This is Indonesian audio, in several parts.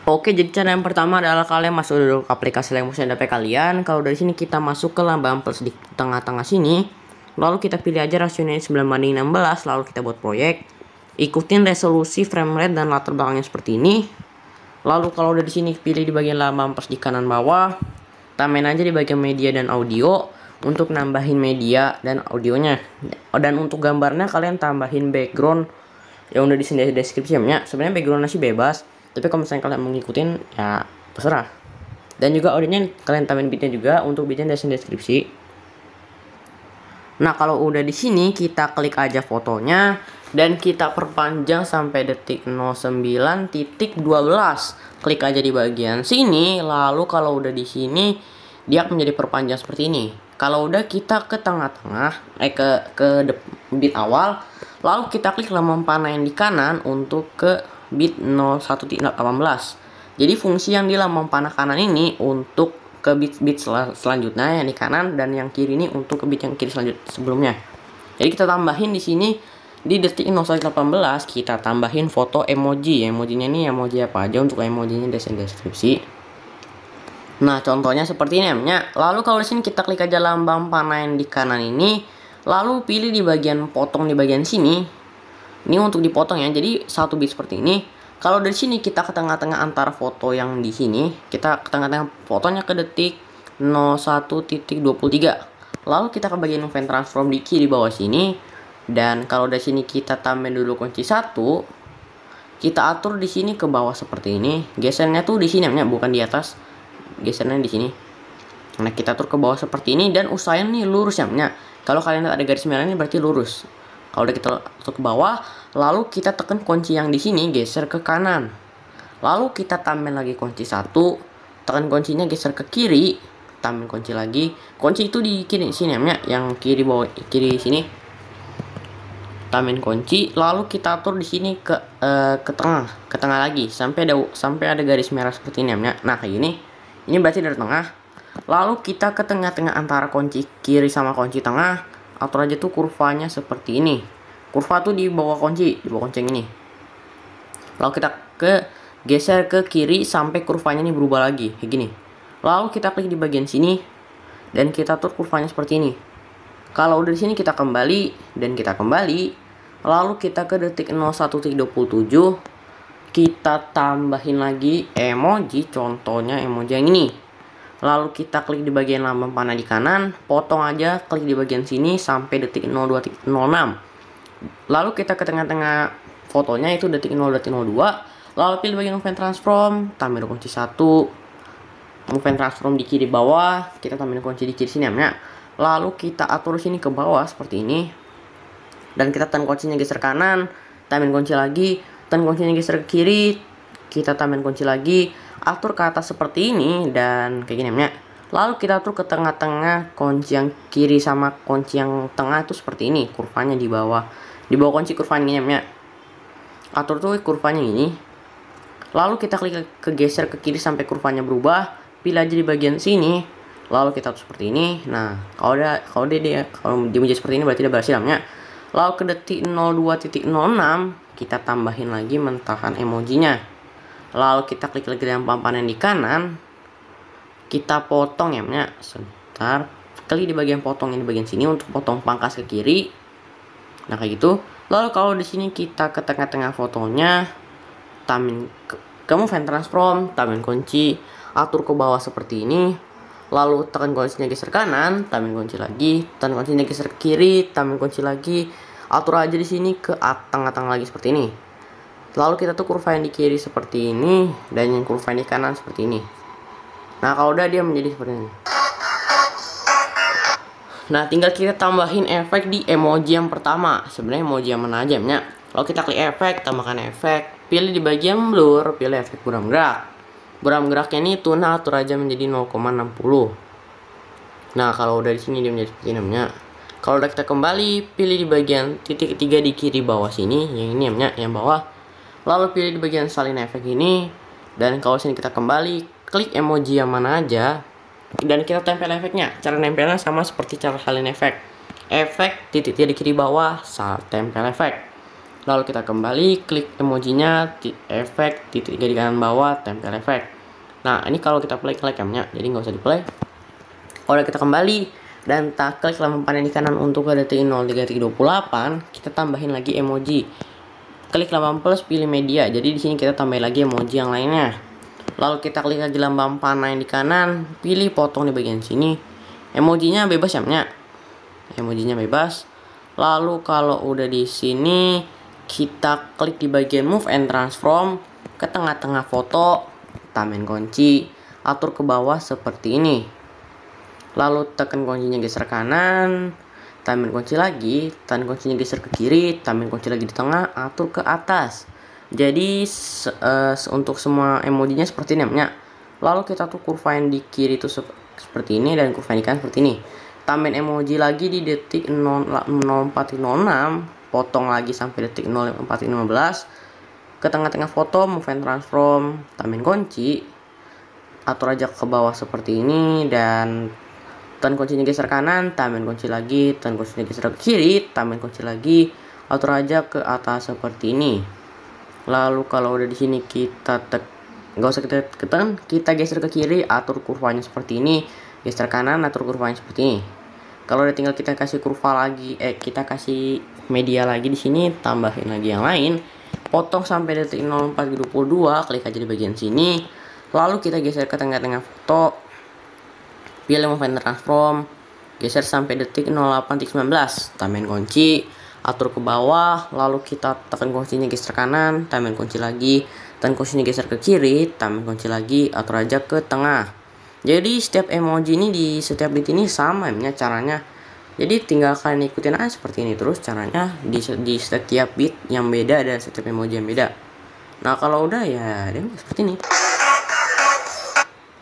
Oke, jadi cara yang pertama adalah kalian masuk dulu ke aplikasi Lemon HP kalian. Kalau dari sini kita masuk ke lamban plus di tengah-tengah sini. Lalu kita pilih aja rasionya 9:16, lalu kita buat proyek. Ikutin resolusi, frame rate, dan latar belakangnya seperti ini. Lalu kalau udah di sini pilih di bagian lamban plus di kanan bawah. Tambahin aja di bagian media dan audio untuk nambahin media dan audionya. Dan untuk gambarnya kalian tambahin background yang udah disini di deskripsi ya. Sebenarnya backgroundnya sih bebas, tapi kalau misalnya kalian mau ngikutin ya terserah. Dan juga audionya kalian tambahin beatnya juga untuk beatnya di deskripsi. Nah, kalau udah di sini kita klik aja fotonya dan kita perpanjang sampai detik 09.12. Klik aja di bagian sini, lalu kalau udah di sini dia akan menjadi perpanjang seperti ini. Kalau udah kita ke tengah-tengah, ke bit awal, lalu kita klik lemah panah yang di kanan untuk ke bit 01.18. Jadi fungsi yang di lemah panah kanan ini untuk ke bit selanjutnya yang di kanan, dan yang kiri ini untuk ke bit yang kiri sebelumnya. Jadi kita tambahin di sini di detik 01.18 kita tambahin foto emoji. Emojinya ini emoji apa aja, untuk emojinya di deskripsi. Nah, contohnya seperti ini namanya. Lalu kalau di sini kita klik aja lambang panah yang di kanan ini, lalu pilih di bagian potong di bagian sini. Ini untuk dipotong ya. Jadi satu bit seperti ini. Kalau dari sini kita ke tengah-tengah antara foto yang di sini, kita ke tengah-tengah fotonya ke detik 01.23. Lalu kita ke bagian event transform di kiri bawah sini, dan kalau dari sini kita tambahin dulu kunci 1. Kita atur di sini ke bawah seperti ini. Gesernya tuh di sini namanya, bukan di atas. Gesernya di sini. Nah, kita atur ke bawah seperti ini dan usahain nih lurus ya. Kalau kalian ada garis merah ini berarti lurus. Kalau udah kita atur ke bawah, lalu kita tekan kunci yang di sini, geser ke kanan. Lalu kita tambahin lagi kunci 1, tekan kuncinya geser ke kiri, tambahin kunci lagi. Kunci itu di kiri sini ya, yang kiri bawah kiri sini. Tambahin kunci, lalu kita atur di sini ke tengah lagi sampai ada garis merah seperti ini ya. Nah, kayak gini. Ini berarti dari tengah. Lalu kita ke tengah-tengah antara kunci kiri sama kunci tengah. Atur aja tuh kurvanya seperti ini. Kurva tuh di bawah kunci yang ini. Lalu kita geser ke kiri sampai kurvanya ini berubah lagi kayak gini. Lalu kita klik di bagian sini dan kita atur kurvanya seperti ini. Kalau udah di sini kita kembali dan kita kembali. Lalu kita ke detik 01.27. Kita tambahin lagi emoji, contohnya emoji yang ini. Lalu kita klik di bagian lambang panah di kanan, potong aja, klik di bagian sini sampai detik 02.06. Lalu kita ke tengah-tengah fotonya itu detik 02.02. Lalu pilih bagian movement transform, tambahin kunci 1. Movement transform di kiri bawah, kita tambahin kunci di kiri sini ya. Lalu kita atur sini ke bawah seperti ini. Dan kita tekan kuncinya geser kanan, tambahin kunci lagi, tekan kuncinya geser ke kiri, kita tambahin kunci lagi. Atur ke atas seperti ini dan kayak gini ya. Lalu kita atur ke tengah-tengah kunci yang kiri sama kunci yang tengah itu seperti ini, kurvanya di bawah kunci kurvanya ini ya. Atur tuh kurvanya ini. Lalu kita klik ke geser ke kiri sampai kurvanya berubah, pilih aja di bagian sini. Lalu kita atur seperti ini. Nah, kalau dia menjadi seperti ini berarti dia berhasil ya. Lalu ke detik 02.06 kita tambahin lagi mentahan emojinya. Lalu kita klik lagi yang panah yang di kanan, kita potong ya, sebentar. Klik di bagian potong ini bagian sini untuk potong pangkas ke kiri. Nah, kayak gitu. Lalu kalau di sini kita ke tengah-tengah fotonya, tambahin ke movement transform, tambahin kunci, atur ke bawah seperti ini. Lalu tekan kuncinya geser kanan, tambahin kunci lagi, tekan kuncinya geser ke kiri, tambahin kunci lagi. Atur aja di sini ke tengah-tengah lagi seperti ini. Lalu kita tuh kurva yang di kiri seperti ini dan yang kurva yang di kanan seperti ini. Nah, kalau udah dia menjadi seperti ini. Nah, tinggal kita tambahin efek di emoji yang pertama. Sebenarnya emoji yang mana aja ya. Lalu kita klik efek, tambahkan efek, pilih di bagian blur, pilih efek buram gerak. Buram geraknya ini tuna, atur aja menjadi 0,60. Nah, kalau udah di sini dia menjadi seperti ini ya. Kalau udah kita kembali, pilih di bagian titik ketiga di kiri bawah sini, yang ini ya, yang bawah. Lalu pilih di bagian salin efek ini, dan kalau sini kita kembali, klik emoji yang mana aja, dan kita tempel efeknya. Cara nempelnya sama seperti cara salin efek. Efek titik di kiri bawah, tempel efek. Lalu kita kembali, klik emojinya, efek, titik 3 di kanan bawah, tempel efek. Nah, ini kalau kita play camnya, jadi nggak usah di play. Kalau kita kembali dan tak klik lampu panah di kanan untuk ke detik 03.28, kita tambahin lagi emoji. Klik lambang plus, pilih media. Jadi di sini kita tambahin lagi emoji yang lainnya. Lalu kita klik lagi lambang panah yang di kanan, pilih potong di bagian sini. Emojinya bebas ya, emojinya bebas. Lalu kalau udah di sini, kita klik di bagian move and transform ke tengah-tengah foto, tambahin kunci, atur ke bawah seperti ini. Lalu tekan kuncinya geser kanan, tambahin kunci lagi, tekan kuncinya geser ke kiri, tambahin kunci lagi di tengah, atur ke atas. Jadi untuk semua emojinya seperti ini ya. Lalu kita tuh kurvain di kiri itu seperti ini dan kurvain di kanan seperti ini. Tambahin emoji lagi di detik 04.06, potong lagi sampai detik 04.15. Ke tengah-tengah foto, move and transform, tambahin kunci, atur aja ke bawah seperti ini, dan tekan kuncinya geser kanan, tambahin kunci lagi, tekan kuncinya geser ke kiri, tambahin kunci lagi, atur aja ke atas seperti ini. Lalu kalau udah di sini kita nggak usah kita tekan, kita geser ke kiri, atur kurvanya seperti ini, geser kanan, atur kurvanya seperti ini. Kalau udah tinggal kita kasih kurva lagi, kita kasih media lagi di sini, tambahin lagi yang lain, potong sampai detik 04.22, klik aja di bagian sini. Lalu kita geser ke tengah-tengah foto, pilih move and transform, geser sampai detik 08.19, tambahin kunci, atur ke bawah, lalu kita tekan kuncinya geser kanan, tambahin kunci lagi, tekan kuncinya geser ke kiri, tambahin kunci lagi, atur aja ke tengah. Jadi setiap emoji ini di setiap bit ini sama ya caranya. Jadi tinggal kalian ikutin aja seperti ini terus caranya di setiap bit yang beda dan setiap emoji yang beda. Nah kalau udah ya seperti ini.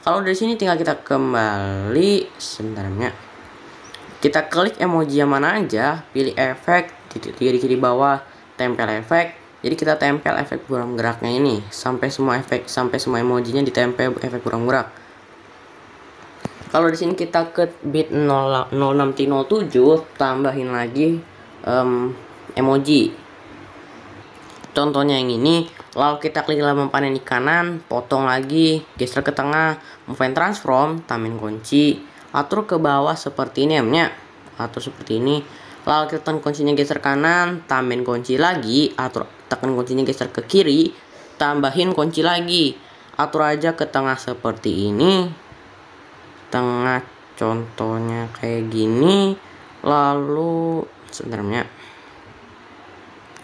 Kalau dari sini tinggal kita kembali sebenarnya. Kita klik emoji yang mana aja, pilih efek, titik 3 di kiri bawah, tempel efek. Jadi kita tempel efek buram geraknya ini sampai semua emojinya ditempel efek buram gerak. Kalau di sini kita ke bit 06.07, tambahin lagi emoji. Contohnya yang ini, lalu kita klik lambang panah di kanan, potong lagi, geser ke tengah, move and transform, tambahin kunci, atur ke bawah seperti ini ya, atur seperti ini. Lalu kita tekan kuncinya geser kanan, tambahin kunci lagi, atur tekan kuncinya geser ke kiri, tambahin kunci lagi, atur aja ke tengah seperti ini. Tengah contohnya kayak gini, lalu sebenarnya.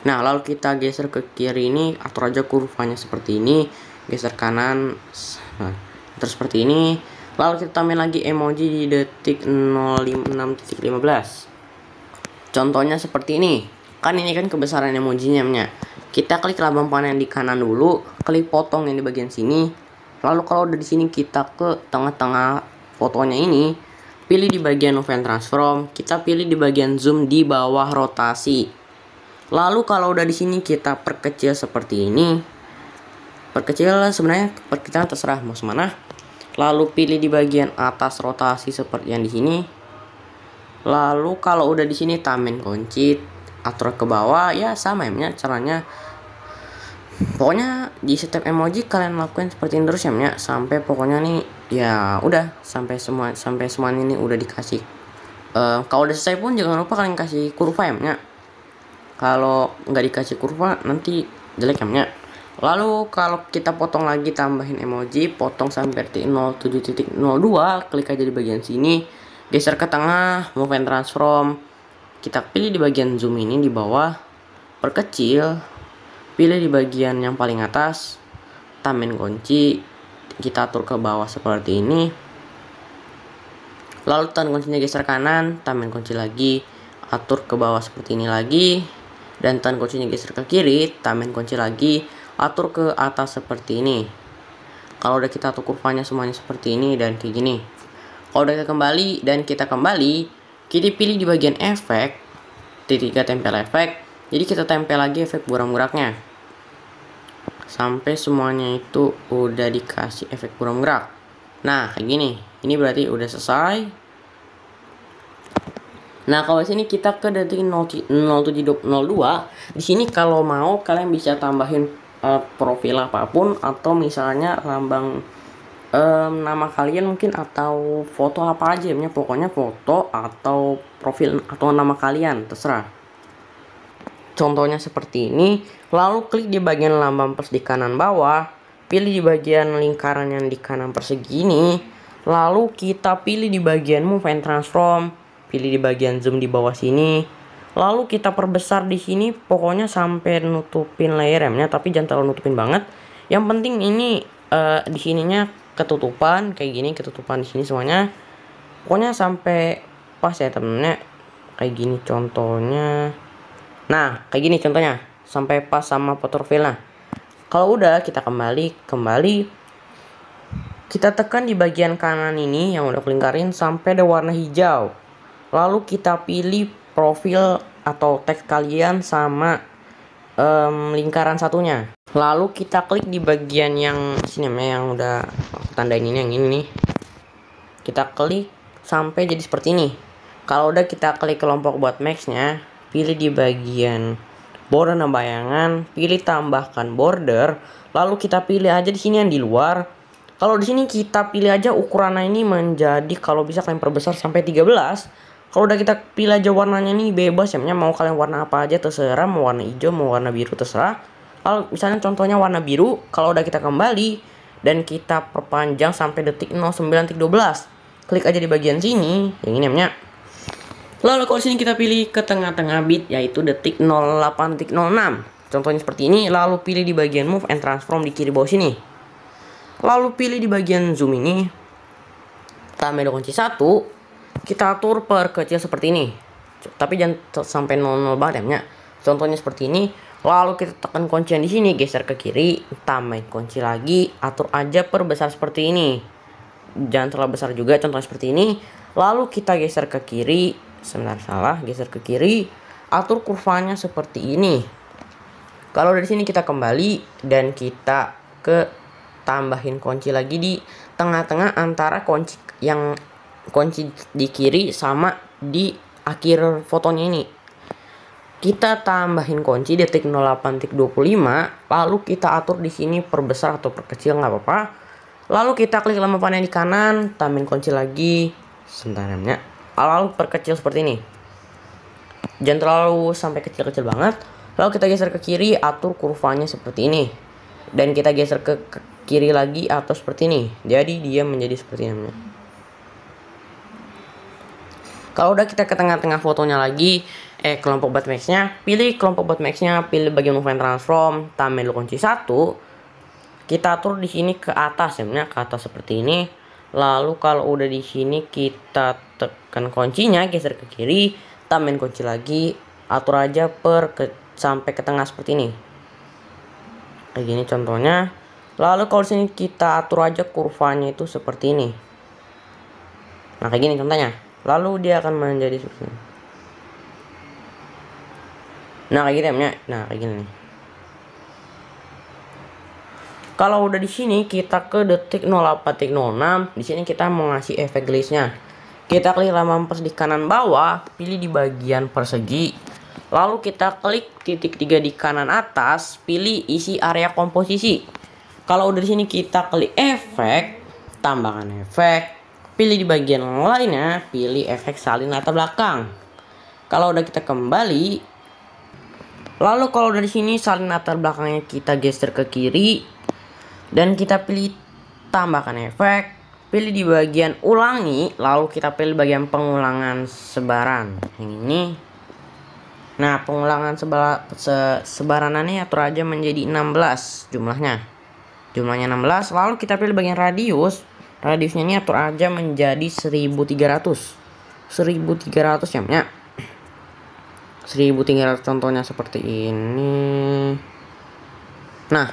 Nah, lalu kita geser ke kiri ini, atur aja kurvanya seperti ini, geser kanan, terus seperti ini. Lalu kita tambahin lagi emoji di detik 06.15. Contohnya seperti ini. Kan ini kan kebesaran emojinya. Kita klik lambang panah yang di kanan dulu, klik potong yang di bagian sini. Lalu kalau udah di sini kita ke tengah-tengah fotonya ini, pilih di bagian move and transform, kita pilih di bagian zoom di bawah rotasi. Lalu kalau udah di sini kita perkecil seperti ini. Perkecil sebenarnya kita terserah mau semana. Lalu pilih di bagian atas rotasi seperti yang di sini. Lalu kalau udah di sini tambahin kunci, atur ke bawah, ya sama ya caranya. Pokoknya di setiap emoji kalian lakuin seperti ini terus ya, sampai pokoknya nih ya udah sampai semua ini udah dikasih. Kalau udah selesai pun jangan lupa kalian kasih kurva ya. Kalau nggak dikasih kurva nanti jelek ya. Lalu kalau kita potong lagi, tambahin emoji, potong sampai detik 07.02, klik aja di bagian sini, geser ke tengah, move and transform. Kita pilih di bagian zoom ini di bawah, perkecil, pilih di bagian yang paling atas, tambahin kunci, kita atur ke bawah seperti ini. Lalu tekan kuncinya geser kanan, tambahin kunci lagi, atur ke bawah seperti ini lagi, dan tekan kuncinya geser ke kiri, tambahin kunci lagi, atur ke atas seperti ini. Kalau udah kita atur kurvanya semuanya seperti ini dan kayak gini. Kalau udah kita kembali, kita pilih di bagian efek, titik 3 tempel efek. Jadi kita tempel lagi efek buram geraknya sampai semuanya itu udah dikasih efek buram gerak. Nah kayak gini, ini berarti udah selesai. Nah, kalau di sini kita ke detik 07.02. Di sini kalau mau kalian bisa tambahin profil apapun, atau misalnya lambang nama kalian mungkin, atau foto apa aja ya, pokoknya foto atau profil atau nama kalian terserah. Contohnya seperti ini. Lalu klik di bagian lambang plus di kanan bawah, pilih di bagian lingkaran yang di kanan persegi ini, lalu kita pilih di bagian move and transform, pilih di bagian zoom di bawah sini, lalu kita perbesar di sini pokoknya sampai nutupin layer M-nya, tapi jangan terlalu nutupin banget. Yang penting ini di sininya ketutupan kayak gini, ketutupan di sini semuanya, pokoknya sampai pas ya temennya, kayak gini contohnya. Nah, kayak gini contohnya, sampai pas sama foto profilnya. Kalau udah, kita kembali, kita tekan di bagian kanan ini yang udah kelingkarin sampai ada warna hijau. Lalu kita pilih profil atau teks kalian sama lingkaran satunya. Lalu kita klik di bagian yang sini yang udah tandain ini, yang ini nih. Kita klik sampai jadi seperti ini. Kalau udah, kita klik kelompok buat max-nya, pilih di bagian border dan bayangan, pilih tambahkan border, lalu kita pilih aja di sini yang di luar. Kalau di sini kita pilih aja ukurannya ini menjadi, kalau bisa kalian perbesar sampai 13. Kalau udah, kita pilih aja warnanya ini bebas ya, mau kalian warna apa aja terserah, mau warna hijau, mau warna biru terserah. Kalau misalnya contohnya warna biru, kalau udah kita kembali dan kita perpanjang sampai detik 09.12. Klik aja di bagian sini, yang ini namanya. Lalu kalau sini kita pilih ke tengah-tengah bit, yaitu detik 08.06. Contohnya seperti ini. Lalu pilih di bagian move and transform di kiri bawah sini. Lalu pilih di bagian zoom ini, tambah kunci 1. Kita atur perkecil seperti ini. Tapi jangan sampai 00 banget ya. Contohnya seperti ini. Lalu kita tekan kuncian di sini, geser ke kiri, tambahin kunci lagi, atur aja perbesar seperti ini. Jangan terlalu besar juga, contohnya seperti ini. Lalu kita geser ke kiri. Sebentar, salah, geser ke kiri, atur kurvanya seperti ini. Kalau dari sini kita kembali dan kita ke tambahin kunci lagi di tengah-tengah antara kunci di kiri sama di akhir fotonya ini. Kita tambahin kunci detik 08.25, lalu kita atur di sini perbesar atau perkecil nggak apa-apa. Lalu kita klik lama panah di kanan, tambahin kunci lagi, sebentar ya. Lalu perkecil seperti ini. Jangan terlalu sampai kecil-kecil banget. Lalu kita geser ke kiri, atur kurvanya seperti ini. Dan kita geser ke kiri lagi atau seperti ini. Jadi dia menjadi seperti ini. Kalau udah, kita ke tengah-tengah fotonya lagi, kelompok buat max-nya, pilih kelompok buat max-nya, pilih bagian move and transform, tambah kunci 1. Kita atur di sini ke atas ya, ke atas seperti ini. Lalu kalau udah di sini kita tekan kuncinya, geser ke kiri, tambahin kunci lagi, atur aja sampai ke tengah seperti ini. Kayak gini contohnya. Lalu kalau di sini kita atur aja kurvanya itu seperti ini. Nah, kayak gini contohnya. Lalu dia akan menjadi seperti ini. Nah, kayak gini ya. Nah, kayak gini nih. Kalau udah di sini kita ke detik 08.06. Di sini kita mau ngasih efek glitch-nya. Kita klik lambang plus di kanan bawah, pilih di bagian persegi. Lalu kita klik titik 3 di kanan atas, pilih isi area komposisi. Kalau udah di sini kita klik efek, tambahkan efek. Pilih di bagian lainnya, pilih efek salin latar belakang. Kalau udah, kita kembali. Lalu kalau udah di sini salin latar belakangnya kita geser ke kiri. Dan kita pilih tambahkan efek, pilih di bagian ulangi, lalu kita pilih bagian pengulangan sebaran yang ini. Nah, pengulangan sebaranannya atur aja menjadi 16 jumlahnya 16. Lalu kita pilih bagian radiusnya ini atur aja menjadi 1300 ya. 1300 contohnya seperti ini. Nah,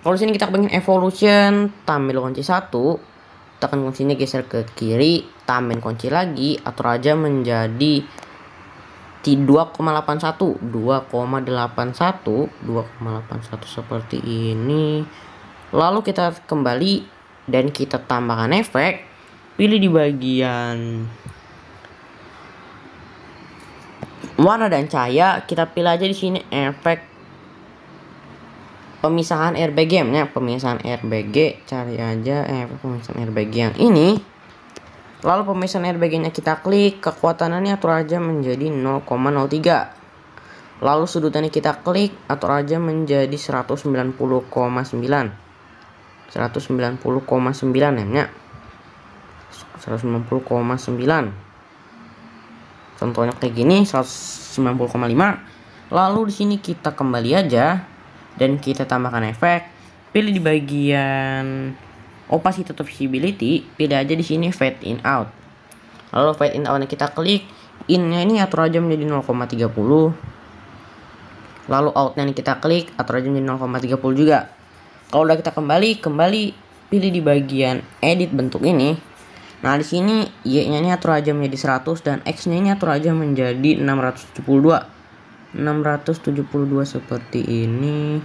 kalau sini kita pengen evolution, tambah kunci 1, tekan kuncinya, geser ke kiri, tambahin kunci lagi, atur aja menjadi 2,81 seperti ini. Lalu kita kembali dan kita tambahkan efek, pilih di bagian warna dan cahaya, kita pilih aja di sini efek pemisahan RBG nya, pemisahan RBG, cari aja efek pemisahan RBG yang ini. Lalu pemisahan RBG-nya kita klik, kekuatannya atur aja menjadi 0,03. Lalu sudutnya kita klik, atur aja menjadi 190,9. 190,9 ya. 190,9. Contohnya kayak gini 190,5. Lalu di sini kita kembali aja dan kita tambahkan efek. Pilih di bagian opacity atau visibility, pilih aja di sini fade in out. Lalu fade in out-nya kita klik, in-nya ini atur aja menjadi 0,30. Lalu out-nya ini kita klik, atur aja menjadi 0,30 juga. Kalau udah kita kembali pilih di bagian edit bentuk ini. Nah, di sini Y-nya ini atur aja menjadi 100 dan X-nya ini atur aja menjadi 672. 672 seperti ini.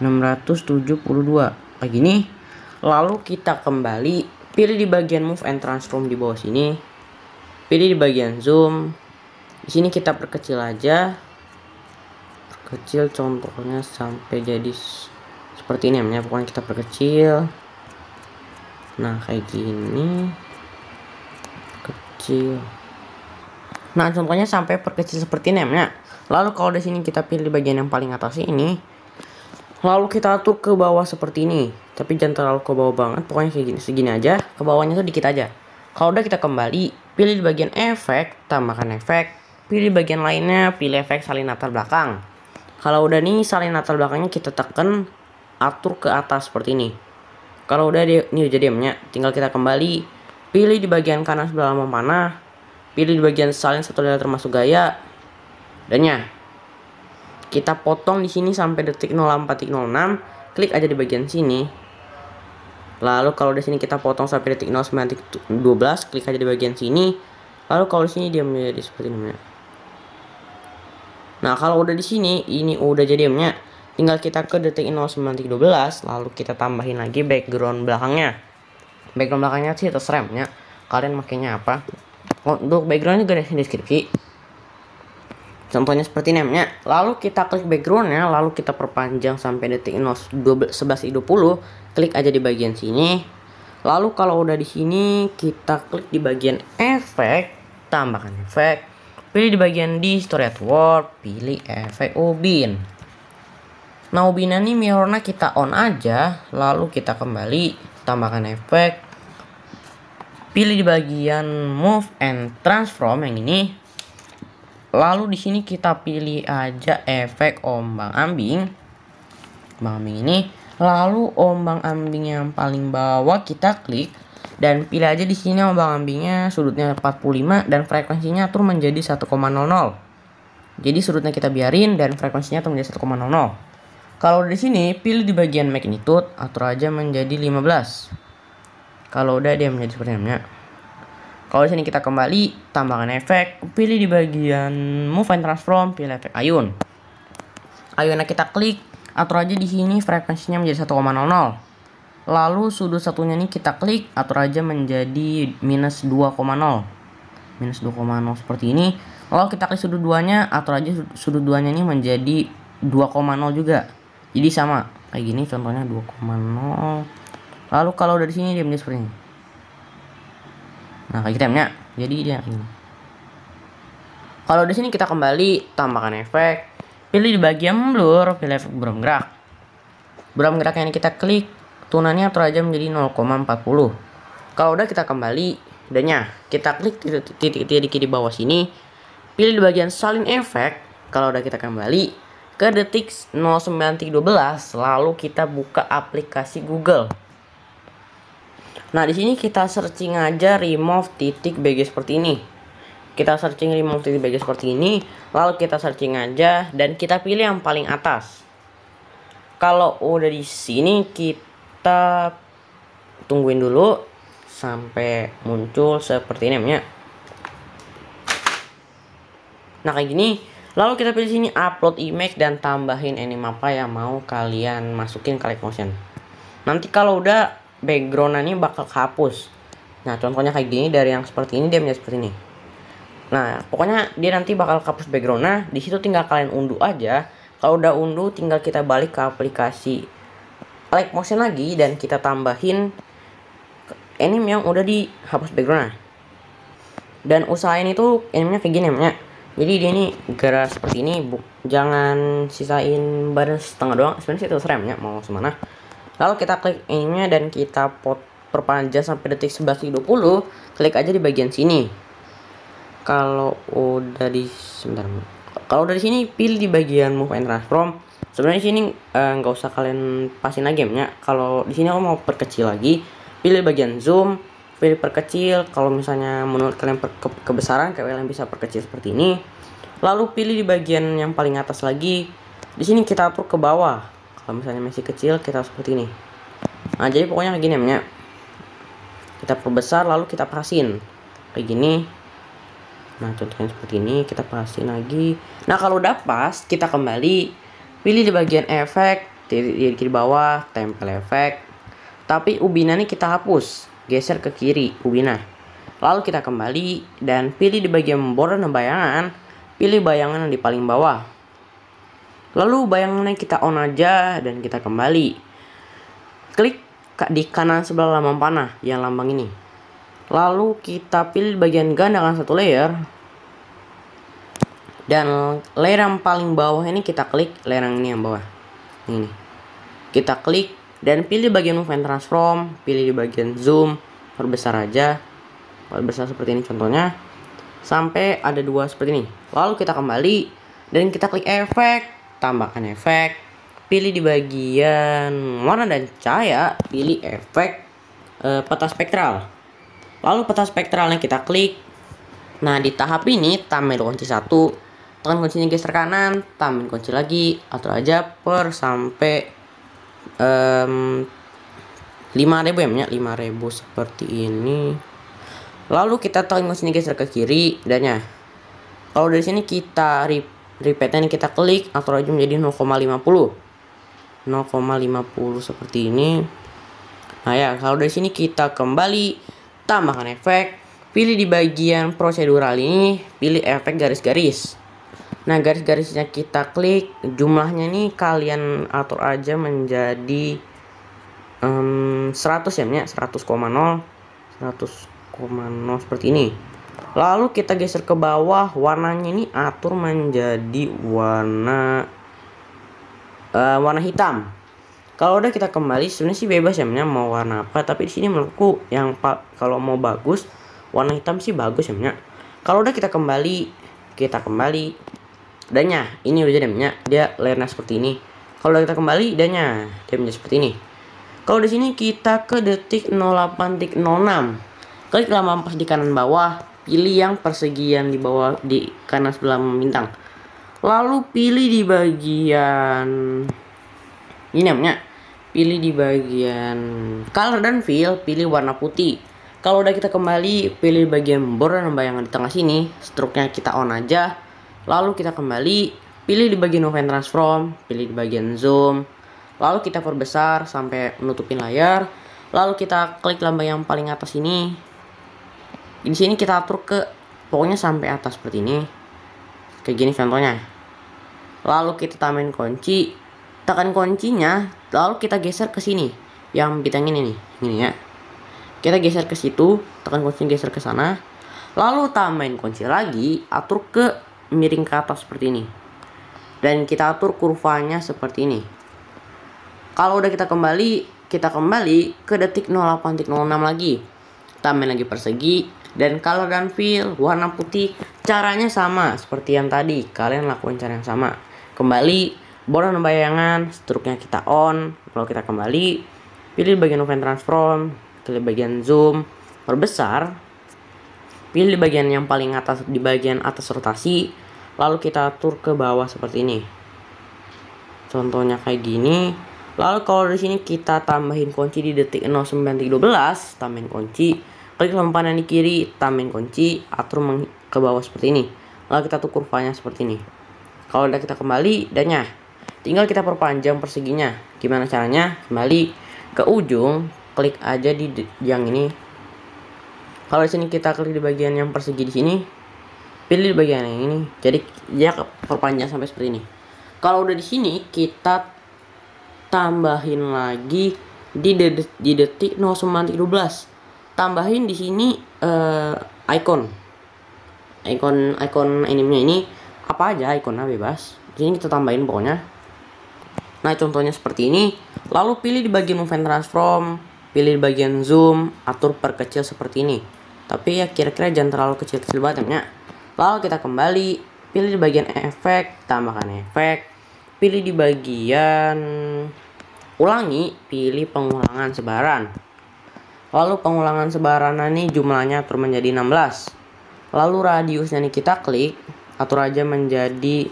672 kayak gini. Lalu kita kembali, pilih di bagian move and transform di bawah sini. Pilih di bagian zoom. Di sini kita perkecil aja. Perkecil contohnya sampai jadi seperti ini ya, pokoknya kita perkecil. Nah, kayak gini. Kecil. Nah, contohnya sampai perkecil seperti ini ya. Lalu kalau di sini kita pilih bagian yang paling atas ini. Lalu kita atur ke bawah seperti ini. Tapi jangan terlalu ke bawah banget, pokoknya kayak gini, segini aja. Ke bawahnya tuh dikit aja. Kalau udah kita kembali, pilih di bagian efek, tambahkan efek. Pilih bagian lainnya, pilih efek salin latar belakang. Kalau udah nih salin latar belakangnya kita tekan, atur ke atas seperti ini. Kalau udah ini udah diamnya, tinggal kita kembali, pilih di bagian kanan sebelah memanah, pilih di bagian salin satu layar termasuk gaya, dan ya, kita potong di sini sampai detik 04.06, klik aja di bagian sini. Lalu kalau di sini kita potong sampai detik 09.12, klik aja di bagian sini. Lalu kalau di sini dia menjadi seperti ini. Nah, kalau udah di sini, ini udah jadinya. Tinggal kita ke detik 09.12, lalu kita tambahin lagi background belakangnya. Background belakangnya sih terserah ya. Kalian makainya apa? Untuk backgroundnya juga ada di deskripsi. Contohnya seperti ini ya. Lalu kita klik backgroundnya, lalu kita perpanjang sampai detik 11.20. Klik aja di bagian sini. Lalu kalau udah di sini, kita klik di bagian efek, tambahkan efek. Pilih di bagian distort warp, pilih efek ubin. Nah, ubinnya ini mirrornya kita on aja, lalu kita kembali, tambahkan efek. Pilih di bagian move and transform yang ini. Lalu di sini kita pilih aja efek ombang-ambing. Ombang-ambing ini. Lalu ombang-ambing yang paling bawah kita klik dan pilih aja di sini ombang-ambingnya sudutnya 45 dan frekuensinya atur menjadi 1,00. Jadi sudutnya kita biarin dan frekuensinya atur menjadi 1,00. Kalau di sini pilih di bagian magnitude, atur aja menjadi 15. Kalau udah dia menjadi seperti ini. Kalau di sini kita kembali, tambahkan efek, pilih di bagian move and transform, pilih efek ayun. Ayunnya kita klik, atur aja di sini frekuensinya menjadi 1,00. Lalu sudut satunya ini kita klik, atur aja menjadi minus 2,0. Minus 2,0 seperti ini. Lalu kita klik sudut 2-nya, atur aja sudut 2-nya ini menjadi 2,0 juga. Jadi sama kayak gini, contohnya 2,0. Lalu kalau udah di sini dia menjadi seperti ini. Nah, kayak gitu ya. Jadi dia ini. Kalau di sini kita kembali, tambahkan efek. Pilih di bagian blur, pilih efek buram gerak. Buram gerak yang kita klik, tunannya atur aja menjadi 0,40. Kalau udah kita kembali, dannya kita klik titik-titik di bawah sini. Pilih di bagian salin efek. Kalau udah kita kembali ke detik 09.12, lalu kita buka aplikasi Google. Nah, di sini kita searching aja remove.bg seperti ini. Kita searching remove.bg seperti ini, lalu kita searching aja dan kita pilih yang paling atas. Kalau udah di sini kita tungguin dulu sampai muncul seperti ini ya. Nah, kayak gini. Lalu kita pilih sini upload image dan tambahin anime apa yang mau kalian masukin ke Live Motion. Nanti kalau udah background ini bakal kehapus. Nah, contohnya kayak gini, dari yang seperti ini dia menjadi seperti ini. Nah, pokoknya dia nanti bakal hapus backgroundnya. Di situ tinggal kalian unduh aja. Kalau udah unduh, tinggal kita balik ke aplikasi Like Motion lagi dan kita tambahin anime yang udah dihapus backgroundnya. Dan usahain itu animenya kayak gini ya. Jadi dia ini gara seperti ini, jangan sisain badan setengah doang. Sebenarnya sih terserah ya mau semana. Lalu kita klik animenya dan kita perpanjang sampai detik 11.20. Klik aja di bagian sini. Kalau udah di Kalau dari sini pilih di bagian move and transform. Sebenarnya sini nggak usah kalian pasin lagi ya. Kalau di sini aku mau perkecil lagi, pilih bagian zoom, pilih perkecil. Kalau misalnya menurut kalian kebesaran, kalian bisa perkecil seperti ini. Lalu pilih di bagian yang paling atas lagi. Di sini kita atur ke bawah. Kalau misalnya masih kecil, kita seperti ini. Nah, jadi pokoknya kayak gini ya. Kita perbesar lalu kita pasin kayak gini. Nah, contohnya seperti ini, kita pasin lagi. Nah, kalau udah pas, kita kembali pilih di bagian efek di kiri bawah, tempel efek. Tapi ubina nih kita hapus, geser ke kiri ubina. Lalu kita kembali dan pilih di bagian border dan bayangan, pilih bayangan yang di paling bawah. Lalu bayangannya kita on aja dan kita kembali. Klik di kanan sebelah lambang panah yang lambang ini. Lalu kita pilih bagian gandakan satu layer. Dan layer yang paling bawah ini kita klik, layer yang ini yang bawah. Ini. Kita klik dan pilih bagian move and transform, pilih di bagian zoom, perbesar aja. Perbesar seperti ini contohnya. Sampai ada dua seperti ini. Lalu kita kembali dan kita klik efek, tambahkan efek. Pilih di bagian warna dan cahaya, pilih efek peta spektral. Lalu peta spektralnya kita klik. Nah, di tahap ini tambahin kunci 1, tekan kuncinya geser kanan, tambahin kunci lagi, atur aja per sampai 5.000 ya, 5.000 seperti ini. Lalu kita tekan kuncinya geser ke kiri dan ya. Kalau dari sini kita repeatnya kita klik, atur aja menjadi 0,50 seperti ini. Nah ya, kalau dari sini kita kembali, tambahkan efek, pilih di bagian prosedural ini, pilih efek garis-garis. Nah, garis-garisnya kita klik, jumlahnya nih kalian atur aja menjadi 100 ya, 100,0 seperti ini. Lalu kita geser ke bawah, warnanya ini atur menjadi warna hitam. Kalau udah kita kembali, sebenarnya sih bebas ya mau warna apa, tapi di sini menurutku yang kalau mau bagus warna hitam sih bagus ya. Kalau udah kita kembali dannya ini udah jadi dia layernya seperti ini. Kalau udah kita kembali dannya dia menjadi seperti ini. Kalau di sini kita ke detik 08.06, klik lambang pas di kanan bawah, pilih yang persegian di bawah di kanan sebelah bintang. Lalu pilih di bagian ini namanya, pilih di bagian color dan fill, pilih warna putih. Kalau udah kita kembali, pilih bagian border dan bayangan di tengah sini, stroke-nya kita on aja. Lalu kita kembali, pilih di bagian move and transform, pilih di bagian zoom. Lalu kita perbesar sampai menutupin layar. Lalu kita klik lambang yang paling atas ini. Di sini kita atur ke pokoknya sampai atas seperti ini. Kayak gini contohnya. Lalu kita tambahin kunci, tekan kuncinya, lalu kita geser ke sini. Yang bintang ini nih, ini ya. Kita geser ke situ, tekan kunci geser ke sana. Lalu tambahin kunci lagi, atur ke miring ke atas seperti ini. Dan kita atur kurvanya seperti ini. Kalau udah kita kembali ke detik 08.06 lagi. Tambahin lagi persegi dan color dan fill warna putih. Caranya sama seperti yang tadi, kalian lakukan cara yang sama. Kembali border dan bayangan, stroke-nya kita on. Kalau kita kembali, pilih bagian move and transform, pilih bagian zoom, perbesar, pilih bagian yang paling atas di bagian atas rotasi, lalu kita atur ke bawah seperti ini. Contohnya kayak gini. Lalu kalau di sini kita tambahin kunci di detik 09.12, tambahin kunci, klik lambang panah di kiri, tambahin kunci, atur ke bawah seperti ini. Lalu kita atur kurvanya seperti ini. Kalau udah kita kembali dannya, tinggal kita perpanjang perseginya. Gimana caranya? Kembali ke ujung, klik aja di yang ini. Kalau di sini kita klik di bagian yang persegi di sini. pilih di bagian yang ini. Jadi dia perpanjang sampai seperti ini. Kalau udah di sini kita tambahin lagi di detik 09.12. Tambahin di sini icon animenya ini apa aja, ikonnya bebas. Di sini kita tambahin pokoknya. Nah, contohnya seperti ini. Lalu pilih di bagian movement transform, pilih di bagian zoom, atur perkecil seperti ini. Tapi ya kira-kira jangan terlalu kecil-kecil banget ya. Lalu kita kembali, pilih di bagian efek, tambahkan efek. Pilih di bagian ulangi, pilih pengulangan sebaran. Lalu pengulangan sebaran ini jumlahnya atur menjadi 16. Lalu radiusnya nih kita klik, atur aja menjadi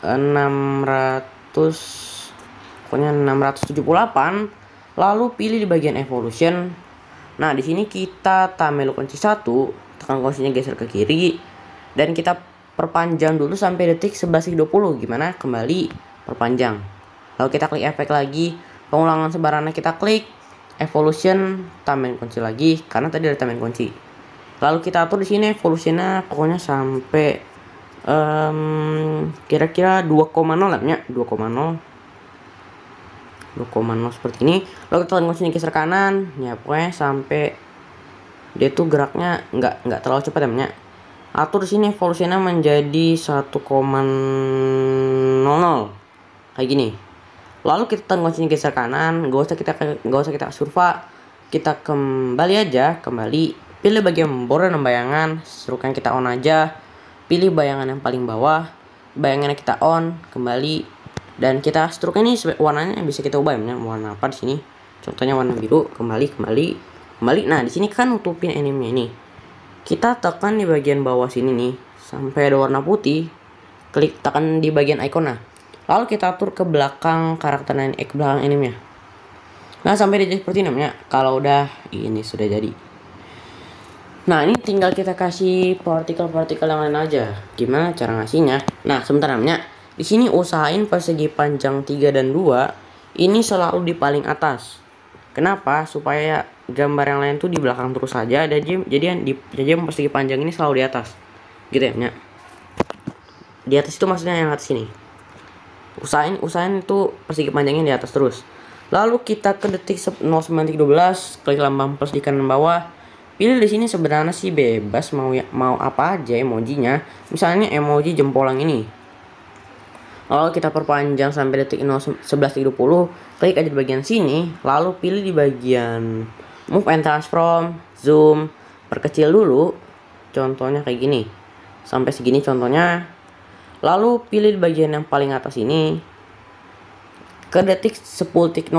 678. Lalu pilih di bagian evolution. Nah, di sini kita tampil kunci 1, tekan kuncinya geser ke kiri dan kita perpanjang dulu sampai detik 11.20. Gimana? Kembali perpanjang. Lalu kita klik efek lagi, pengulangan sebarannya kita klik, evolution, tambahin kunci lagi karena tadi ada tambahin kunci. Lalu kita atur di sini evolutionnya pokoknya sampai kira-kira 2,0 lah ya, 2,0 seperti ini. Lalu kita tekan kuncinya geser kanan ya, pokoknya sampai dia tuh geraknya nggak terlalu cepat ya. Atur di sini evolutionnya menjadi 1,00 kayak gini. Lalu kita tekan kuncinya geser kanan, gak usah kita surfa, kita kembali aja, pilih bagian border dan bayangan, struknya kita on aja, pilih bayangan yang paling bawah, bayangannya kita on, kembali, dan kita struknya ini warnanya bisa kita ubah ya, warna apa di sini, contohnya warna biru, kembali. Nah, di sini kan nutupin animenya ini, kita tekan di bagian bawah sini nih, sampai ada warna putih, klik tekan di bagian ikonnya. Lalu kita atur ke belakang karakter belakang animenya. Nah, sampai jadi seperti ini namanya. Kalau udah ini sudah jadi. Nah, ini tinggal kita kasih partikel yang lain aja. Gimana cara ngasihnya? Nah, sebentar namanya. Di sini usahain persegi panjang 3 dan 2 ini selalu di paling atas. Kenapa? Supaya gambar yang lain tuh di belakang terus saja. Jadi yang persegi panjang ini selalu di atas. Gitu ya, namanya. Di atas itu maksudnya yang atas sini. Usahain itu persegi panjangnya di atas terus. Lalu kita ke detik 09.12, klik lambang plus di kanan bawah. Pilih di sini sebenarnya sih bebas mau apa aja emojinya. Misalnya emoji jempol yang ini. Lalu kita perpanjang sampai detik 11.30, klik aja di bagian sini, lalu pilih di bagian move and transform, zoom, perkecil dulu. Contohnya kayak gini. Sampai segini contohnya. Lalu pilih di bagian yang paling atas ini. Ke detik 10.08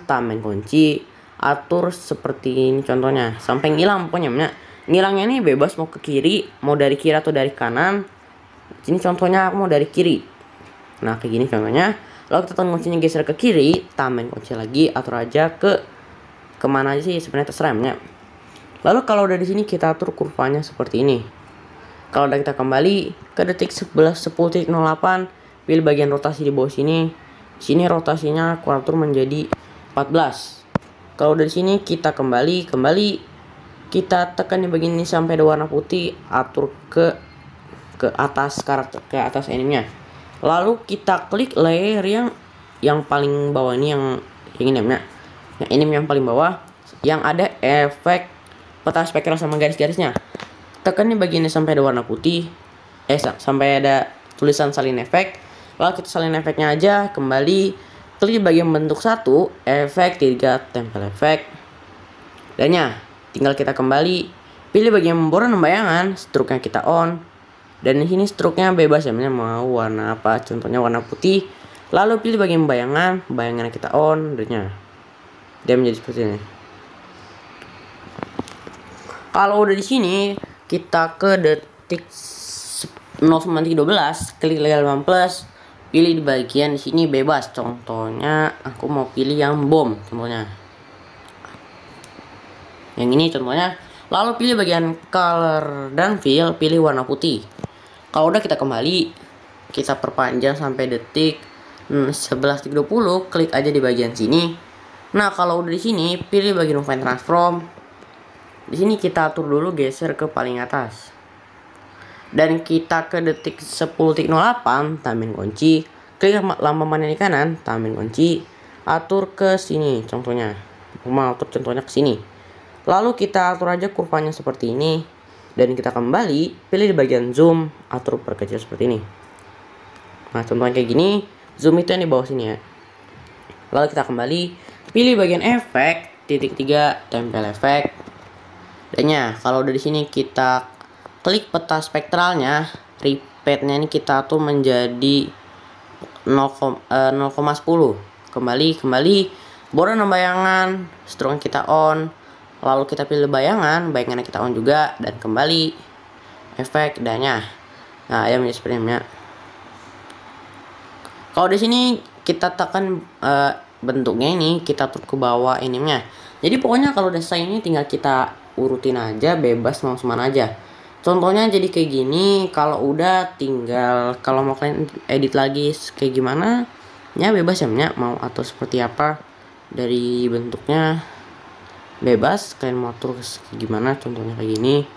tambahin kunci, atur seperti ini contohnya sampai ngilang pokoknya. Ngilangnya ini bebas mau ke kiri, mau dari kiri atau dari kanan. Ini contohnya aku mau dari kiri. Nah, kayak gini contohnya. Lalu kita tekan kuncinya geser ke kiri, tambahin kunci lagi, atur aja ke kemana aja sih sebenarnya terserah ya. Lalu kalau udah di sini kita atur kurvanya seperti ini. Kalau udah kita kembali ke detik 10.08, pilih bagian rotasi di bawah sini. Sini rotasinya aku atur menjadi 14. Kalau dari sini kita kembali, kita tekan di bagian ini sampai ada warna putih, atur ke atas ke atas animenya. Lalu kita klik layer yang paling bawah ini, yang ini namanya. Yang anim yang paling bawah yang ada efek peta spektral sama garis-garisnya. Tekan di bagian ini sampai ada warna putih, sampai ada tulisan salin efek. Lalu kita salin efeknya aja, kembali klik bagian bentuk 1, efek 3, tempel efek. Dan ya, tinggal kita kembali, pilih bagian border dan bayangan, struknya kita on. Dan di sini struknya bebas ya, mau warna apa, contohnya warna putih. Lalu pilih bagian bayangannya kita on, dan dia menjadi seperti ini. Kalau udah di sini, kita ke detik 09.12, klik lambang plus, pilih di bagian di sini bebas. Contohnya aku mau pilih yang bom, contohnya. Yang ini contohnya. Lalu pilih bagian color dan fill, pilih warna putih. Kalau udah kita kembali, kita perpanjang sampai detik 11.30, klik aja di bagian sini. Nah, kalau udah di sini, pilih bagian movement transform. Di sini kita atur dulu geser ke paling atas. Dan kita ke detik 10.08 tambahin kunci, klik lambang panah di kanan, tambahin kunci, atur ke sini contohnya. Mau atur contohnya ke sini. Lalu kita atur aja kurvanya seperti ini. Dan kita kembali, pilih di bagian zoom, atur perkecil seperti ini. Nah, contohnya kayak gini, zoom itu yang di bawah sini ya. Lalu kita kembali, pilih bagian efek, titik 3, tempel efek. Dan ya, kalau udah di sini kita klik peta spektralnya, repeatnya ini kita atur menjadi 0,10. Kembali, border bayangan, stroke kita on. Lalu kita pilih bayangannya kita on juga, dan kembali efek dan ya. Nah, ya menjadi seperti ini ya. Kalau di sini kita tekan bentuknya ini, kita atur ke bawah ininya. Jadi pokoknya kalau desain ini tinggal kita urutin aja, bebas mau semana aja. Contohnya jadi kayak gini, kalau udah tinggal kalau mau kalian edit lagi kayak gimana, ya bebas ya, mau atur seperti apa dari bentuknya. Bebas kalian mau atur gimana, contohnya kayak gini.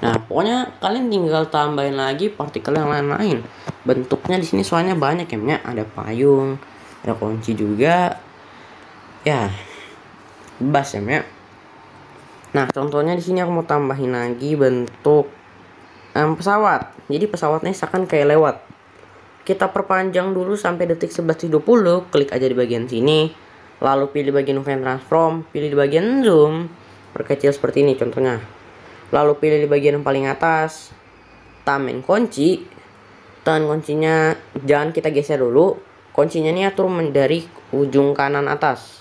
Nah, pokoknya kalian tinggal tambahin lagi partikel yang lain-lain. Bentuknya di sini soalnya banyak ya, ada payung, ada kunci juga. Ya, bebas ya. Nah, contohnya di sini aku mau tambahin lagi bentuk pesawat. Jadi pesawatnya seakan kayak lewat. Kita perpanjang dulu sampai detik 11.20, klik aja di bagian sini. Lalu pilih bagian movement transform, pilih di bagian zoom, perkecil seperti ini contohnya. Lalu pilih di bagian yang paling atas, tambahin kunci. Tangan kuncinya jangan kita geser dulu. Kuncinya ini atur dari ujung kanan atas.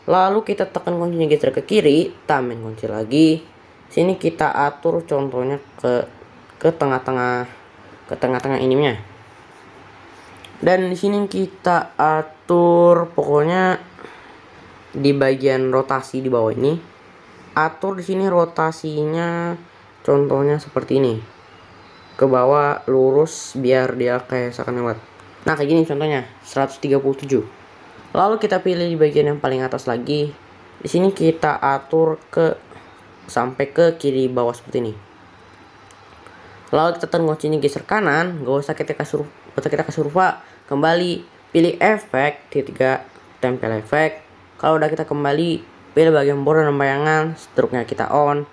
Lalu kita tekan kuncinya geser ke kiri, tambahin kunci lagi. Sini kita atur contohnya ke tengah-tengah ininya. Dan di sini kita atur pokoknya di bagian rotasi di bawah ini. Atur di sini rotasinya contohnya seperti ini. Ke bawah lurus biar dia kayak seakan lewat. Nah, kayak gini contohnya 137. Lalu kita pilih di bagian yang paling atas lagi. Di sini kita atur sampai ke kiri bawah seperti ini. Lalu kita tekan kunci ini geser kanan, gak usah kita kasih rupa. Kembali pilih efek, titik 3, tempel efek. Kalau udah kita kembali, pilih bagian border dan bayangan, stroke-nya kita on.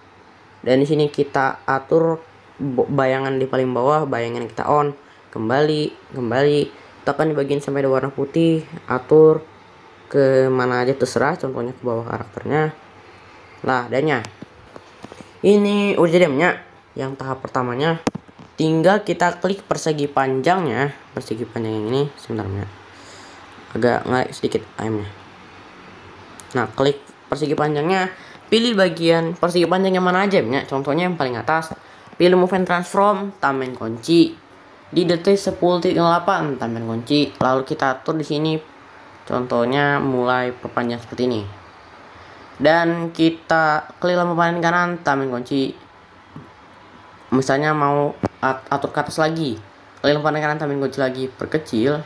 Dan di sini kita atur bayangan di paling bawah, bayangan kita on. Kembali, tekan di bagian sampai ada warna putih, atur ke mana aja terserah, contohnya ke bawah karakternya. Nah, dannya ini udah jadi yang tahap pertamanya. Tinggal kita klik persegi panjangnya, yang ini sebentar ya, agak ngelag sedikit AM-nya. Nah, klik persegi panjangnya, pilih bagian persegi panjang yang mana aja ya. Contohnya yang paling atas, pilih movement transform, tambahin kunci. Di detik 10.08 tambahin kunci. Lalu kita atur di sini contohnya mulai perpanjang seperti ini. Dan kita klik lambang panah kanan, tambahin kunci. Misalnya mau atur ke atas lagi, klik lambang panah kanan, tambahin kunci lagi, perkecil.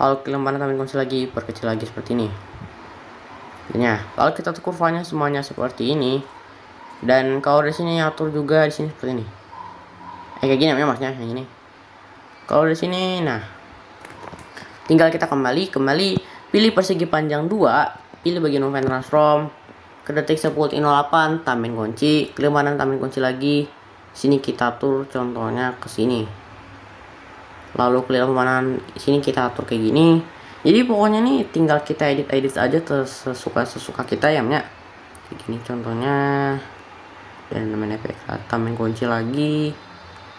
Lalu klik lambang panah, tambahin kunci lagi, perkecil lagi seperti ini. Ya, lalu kita atur kurvanya semuanya seperti ini. Dan kalau di sini atur juga di sini seperti ini. Kayak gini namanya maksudnya yang ini. Kalau di sini, nah, tinggal kita kembali, pilih persegi panjang 2, pilih bagian movement transform, ke detik 10.08 tambahin kunci, klik kanan tambahin kunci lagi. Sini kita atur contohnya ke sini. Lalu klik kanan, sini kita atur kayak gini. Jadi pokoknya nih tinggal kita edit aja sesuka kita ya. Kayak gini contohnya. Dan namanya efek tambahin kunci lagi.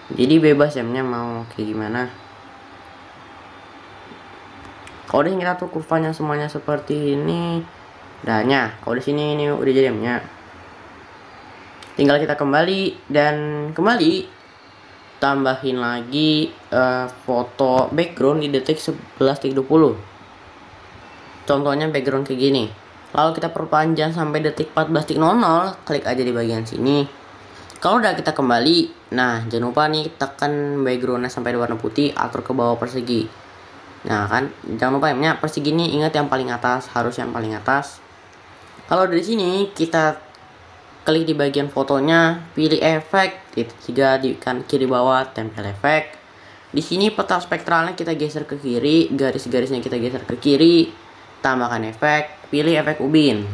Jadi bebas ya mau kayak gimana. Kalau di sini kita atur kurvanya semuanya seperti ini. Dahnya, kalau di sini ini udah jadi ya. Tinggal kita kembali tambahin lagi foto background di detik 11.20. Contohnya background kayak gini. Lalu kita perpanjang sampai detik 14.00, klik aja di bagian sini. Kalau udah kita kembali, nah jangan lupa nih tekan backgroundnya sampai di warna putih, atur ke bawah persegi. Nah kan, jangan lupa ya persegi ini ingat yang paling atas, harus yang paling atas. Kalau dari sini kita klik di bagian fotonya, pilih efek, titik 3 di kanan kiri bawah, tempel efek. Di sini peta spektralnya kita geser ke kiri, garis-garisnya kita geser ke kiri, tambahkan efek, pilih efek ubin.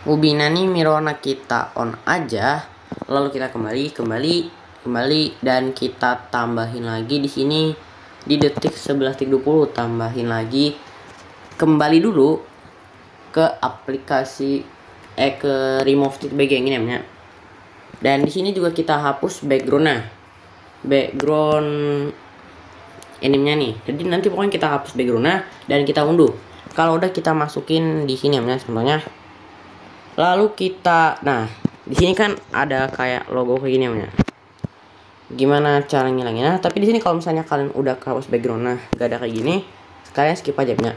Ubinnya nih mirrornya kita on aja, lalu kita kembali dan kita tambahin lagi di sini di detik 11.20 tambahin lagi, kembali dulu ke aplikasi ke remove titik bagian ini namanya. Dan di sini juga kita hapus background animenya nih. Jadi nanti pokoknya kita hapus backgroundnya dan kita unduh. Kalau udah kita masukin di sini namanya contohnya. Lalu kita, nah di sini kan ada kayak logo kayak gini namanya. Gimana cara ngilanginnya? Tapi di sini kalau misalnya kalian udah hapus backgroundnya gak ada kayak gini, kalian skip aja namanya.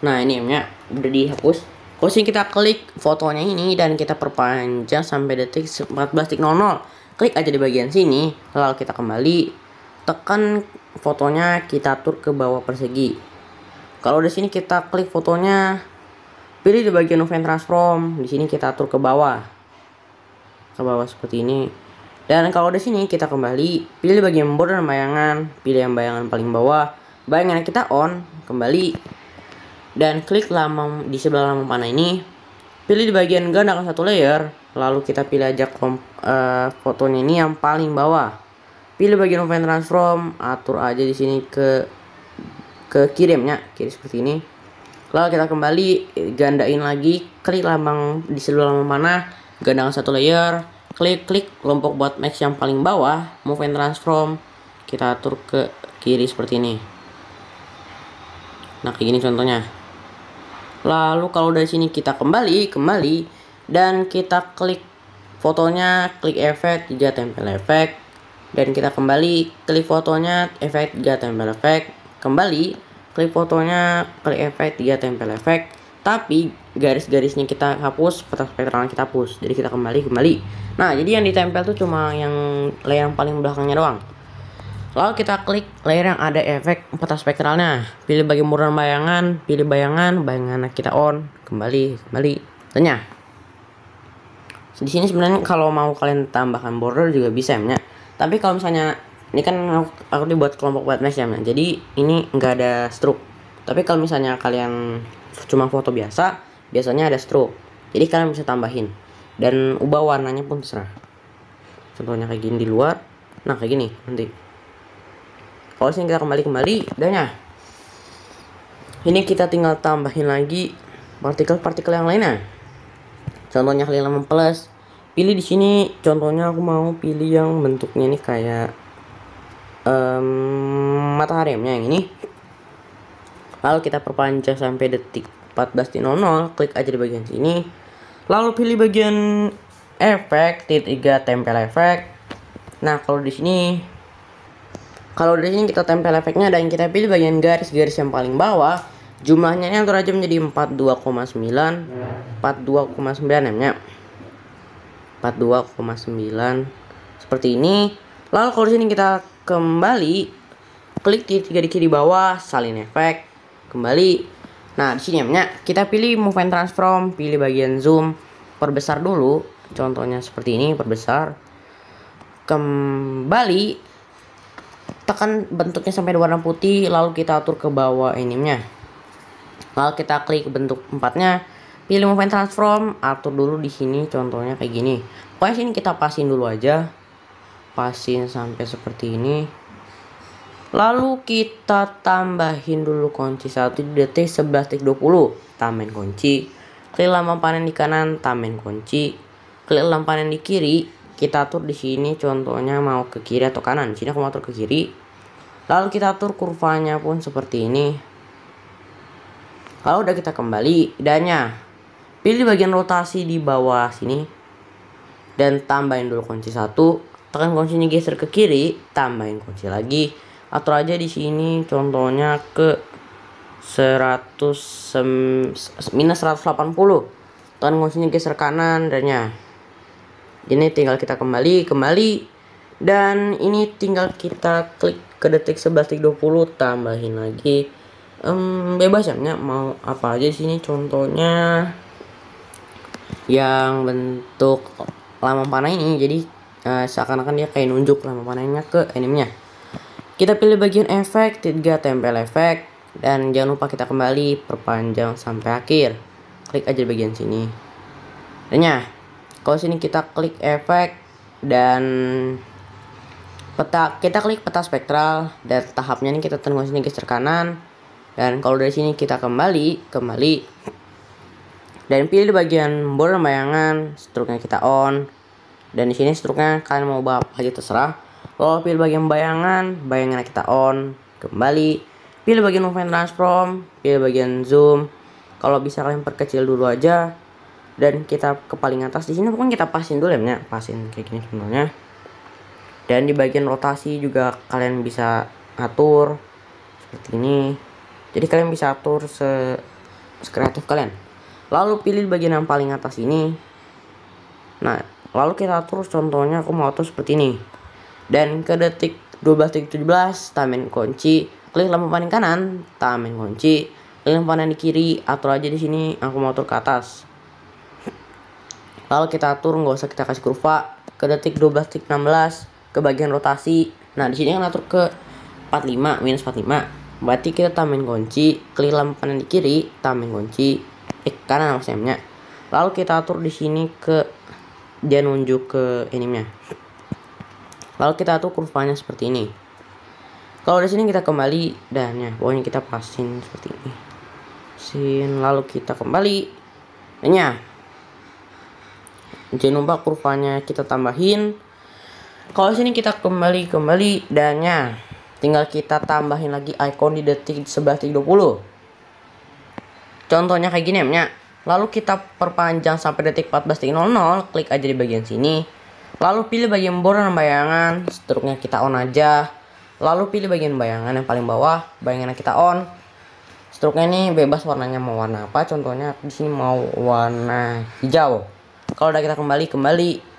Nah ini namanya udah dihapus. Kalau sini kita klik fotonya ini dan kita perpanjang sampai detik 14.00. Klik aja di bagian sini, lalu kita kembali, tekan fotonya, kita atur ke bawah persegi. Kalau di sini kita klik fotonya, pilih di bagian Move and Transform, di sini kita atur ke bawah seperti ini. Dan kalau di sini kita kembali, pilih bagian border dan bayangan, pilih yang bayangan paling bawah, bayangan kita on, kembali, dan klik di sebelah lama panah ini, pilih di bagian gandakan satu layer, lalu kita pilih aja fotonya ini yang paling bawah. Pilih bagian Move and Transform, atur aja di sini ke kiri seperti ini. Lalu kita kembali, gandain lagi, klik lambang di sebelah lambang panah, gandakan satu layer, klik kelompok buat max yang paling bawah, Move and Transform, kita atur ke kiri seperti ini. Nah kayak gini contohnya. Lalu kalau dari sini kita kembali dan kita klik fotonya, klik efek 3 tempel efek, dan kita kembali klik fotonya, efek 3 tempel efek, kembali klik fotonya, klik efek 3 tempel efek, tapi garis-garisnya kita hapus, peta spektralnya kita hapus. Jadi kita kembali. Nah jadi yang ditempel tuh cuma yang layer yang paling belakangnya doang. Lalu kita klik layer yang ada efek peta spektralnya, pilih bagian border bayangan, pilih bayangan kita on, kembali. Tanya. Di sini sebenarnya kalau mau kalian tambahkan border juga bisa ya. Tapi kalau misalnya ini kan aku dibuat kelompok buat mesh ya. Jadi ini enggak ada stroke. Tapi kalau misalnya kalian cuma foto biasanya ada stroke. Jadi kalian bisa tambahin dan ubah warnanya pun terserah. Contohnya kayak gini di luar. Nah kayak gini nanti. Kalau sini kita kembali udahnya. Ini kita tinggal tambahin lagi partikel yang lainnya. Contohnya kalian lama plus. Pilih di sini. Contohnya aku mau pilih yang bentuknya ini kayak matahari yang ini. Lalu kita perpanjang sampai detik 14.00. Klik aja di bagian sini. Lalu pilih bagian efek titik 3 tempel efek. Nah kalau di sini kita tempel efeknya dan kita pilih bagian garis yang paling bawah, jumlahnya ini atur aja menjadi 42,9 namanya. 42,9 seperti ini. Lalu kalau di sini kita kembali, klik titik 3 di kiri bawah, salin efek, kembali. Nah di sini namanya kita pilih Move and Transform, pilih bagian zoom, perbesar dulu. Contohnya seperti ini, perbesar, kembali. Tekan bentuknya sampai warna putih, lalu kita atur ke bawah animenya. Lalu kita klik bentuk empatnya, pilih Move and Transform, atur dulu di sini contohnya kayak gini. Pokoknya sini kita pasin dulu aja. Pasin sampai seperti ini. Lalu kita tambahin dulu kunci 1 di detik 11.20, tambahin kunci. Klik lambang panen di kanan, tambahin kunci. Klik lambang panen di kiri, kita atur di sini contohnya mau ke kiri atau kanan. Di sini aku mau atur ke kiri. Lalu kita atur kurvanya pun seperti ini. Lalu udah kita kembali dannya. Pilih bagian rotasi di bawah sini dan tambahin dulu kunci 1. Tekan kuncinya geser ke kiri, tambahin kunci lagi. Atur aja di sini contohnya ke 180. Tekan kuncinya geser kanan dannya. Ini tinggal kita kembali dan ini tinggal kita klik ke detik 11.20, tambahin lagi bebas ya mau apa aja di sini. Contohnya yang bentuk lambang panah ini. Jadi seakan-akan dia kayak nunjuk lambang panahnya ke animenya. Kita pilih bagian efek, 3 tempel efek, dan jangan lupa kita kembali perpanjang sampai akhir. Klik aja di bagian sini. Dan ya, kalau sini kita klik efek dan peta, kita klik peta spektral dan tahapnya ini kita tunggu sini geser kanan. Dan kalau dari sini kita kembali dan pilih di bagian border bayangan, struknya kita on. Dan di sini struknya kalian mau ubah apa aja terserah. Lalu pilih bagian bayangan kita on, kembali. Pilih bagian move and transform, pilih bagian zoom. Kalau bisa kalian perkecil dulu aja. Dan kita ke paling atas di sini pokoknya kita pasin dulu ya, pasin kayak gini contohnya. Dan di bagian rotasi juga kalian bisa atur seperti ini. Jadi kalian bisa atur sekreatif kalian. Lalu pilih bagian yang paling atas ini. Nah, lalu kita atur contohnya aku mau atur seperti ini. Dan ke detik 12:17 tamen kunci, klik lampu paling kanan, tamen kunci, klik lampu panen di kiri, atur aja di sini aku mau atur ke atas. Lalu kita atur, nggak usah kita kasih kurva. Ke detik 12:16 ke bagian rotasi. Nah, di sini kan atur ke 45 minus 45. Berarti kita tamen kunci, klik lampu panen di kiri, tamen kunci, kanan maksudnya. Lalu kita atur di sini ke dia nunjuk ke animenya. Lalu kita atur kurvanya seperti ini. Kalau di sini kita kembali dan ya pokoknya kita pasin seperti ini. Lalu kita kembali. Dan ya, jangan lupa kurvanya kita tambahin. Kalau sini kita kembali dan ya tinggal kita tambahin lagi icon di detik 11:20. Contohnya kayak gini ya. Lalu kita perpanjang sampai detik 14:00, klik aja di bagian sini. Lalu pilih bagian border bayangan, struknya kita on aja. Lalu pilih bagian bayangan yang paling bawah, bayangannya kita on. Struknya ini bebas warnanya mau warna apa, contohnya di sini mau warna hijau. Kalau udah kita kembali,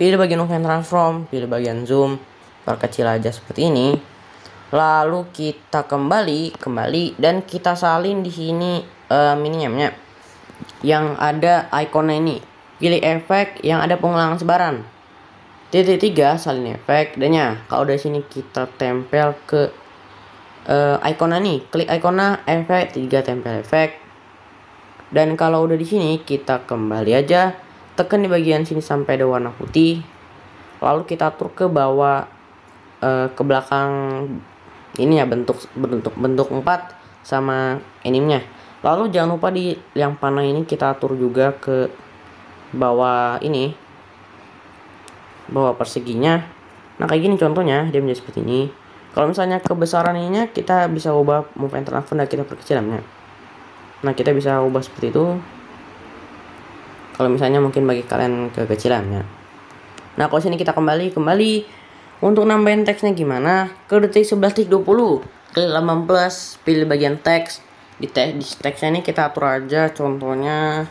pilih bagian move and transform, pilih bagian zoom, perkecil aja seperti ini. Lalu kita kembali dan kita salin di sini mininya yang ada ikonnya ini. Pilih efek yang ada pengulangan sebaran. Titik 3 salin efek dan ya kalau dari sini kita tempel ke ikonnya nih, klik ikonnya efek 3 tempel efek. Dan kalau udah di sini kita kembali aja, tekan di bagian sini sampai ada warna putih. Lalu kita atur ke bawah ke belakang ini ya, bentuk 4 sama animenya. Lalu jangan lupa di yang panah ini kita atur juga ke bawah ini, bawah perseginya. Nah kayak gini contohnya dia menjadi seperti ini. Kalau misalnya kebesaran ininya kita bisa ubah move and transform dan kita perkecilannya. Nah kita bisa ubah seperti itu. Kalau misalnya mungkin bagi kalian kekecilannya. Nah kalau sini kita kembali untuk nambahin teksnya gimana? Ke detik 11:20 klik lambang plus, pilih bagian teks. Di teksnya ini kita atur aja contohnya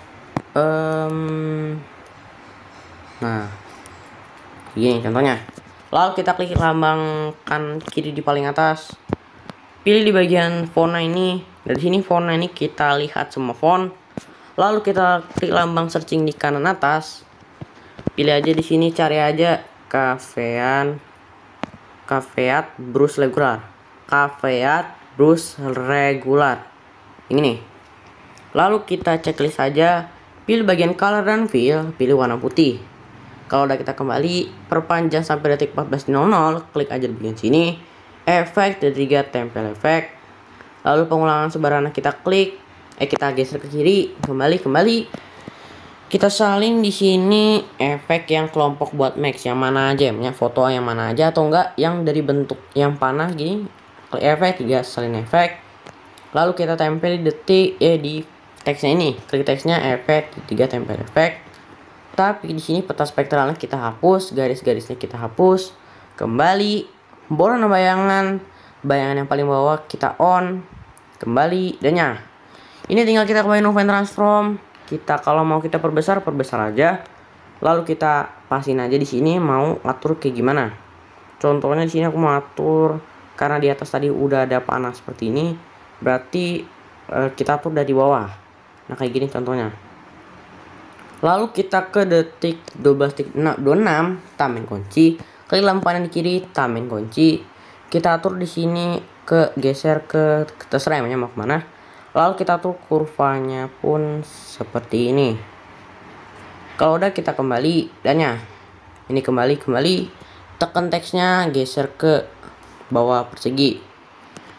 nah gini contohnya. Lalu kita klik lambang kan kiri di paling atas, pilih di bagian fontnya ini. Dari sini fontnya ini kita lihat semua font. Lalu kita klik lambang searching di kanan atas, pilih aja di sini, cari aja Caveat Brush Regular ini nih. Lalu kita checklist aja, pilih bagian color dan fill, pilih warna putih. Kalau udah kita kembali perpanjang sampai detik 14:00, klik aja di bagian sini efek 3 tempel efek. Lalu pengulangan sebarannya kita klik, kita geser ke kiri, kembali. Kita salin di sini efek yang kelompok buat max yang mana aja ya, foto yang mana aja atau enggak yang dari bentuk yang panah gini. Klik efek 3 salin efek. Lalu kita tempel di detik di teksnya ini, klik teksnya efek 3 tempel efek. Tapi di sini peta spektralnya kita hapus, garis-garisnya kita hapus. Kembali, border bayangan yang paling bawah kita on, kembali dan ya. Ini tinggal kita kembali move and transform. Kita kalau mau kita perbesar aja. Lalu kita pasin aja di sini mau atur kayak gimana. Contohnya di sini aku mau atur karena di atas tadi udah ada panah seperti ini, berarti kita atur dari bawah. Nah kayak gini contohnya. Lalu kita ke detik 12.26 tambahin kunci, klik lampu panel di kiri, tambahin kunci. Kita atur di sini ke geser ke terserah ya mau kemana. Lalu kita atur kurvanya pun seperti ini. Kalau udah kita kembali dan ya ini kembali tekan teksnya, geser ke bawah persegi.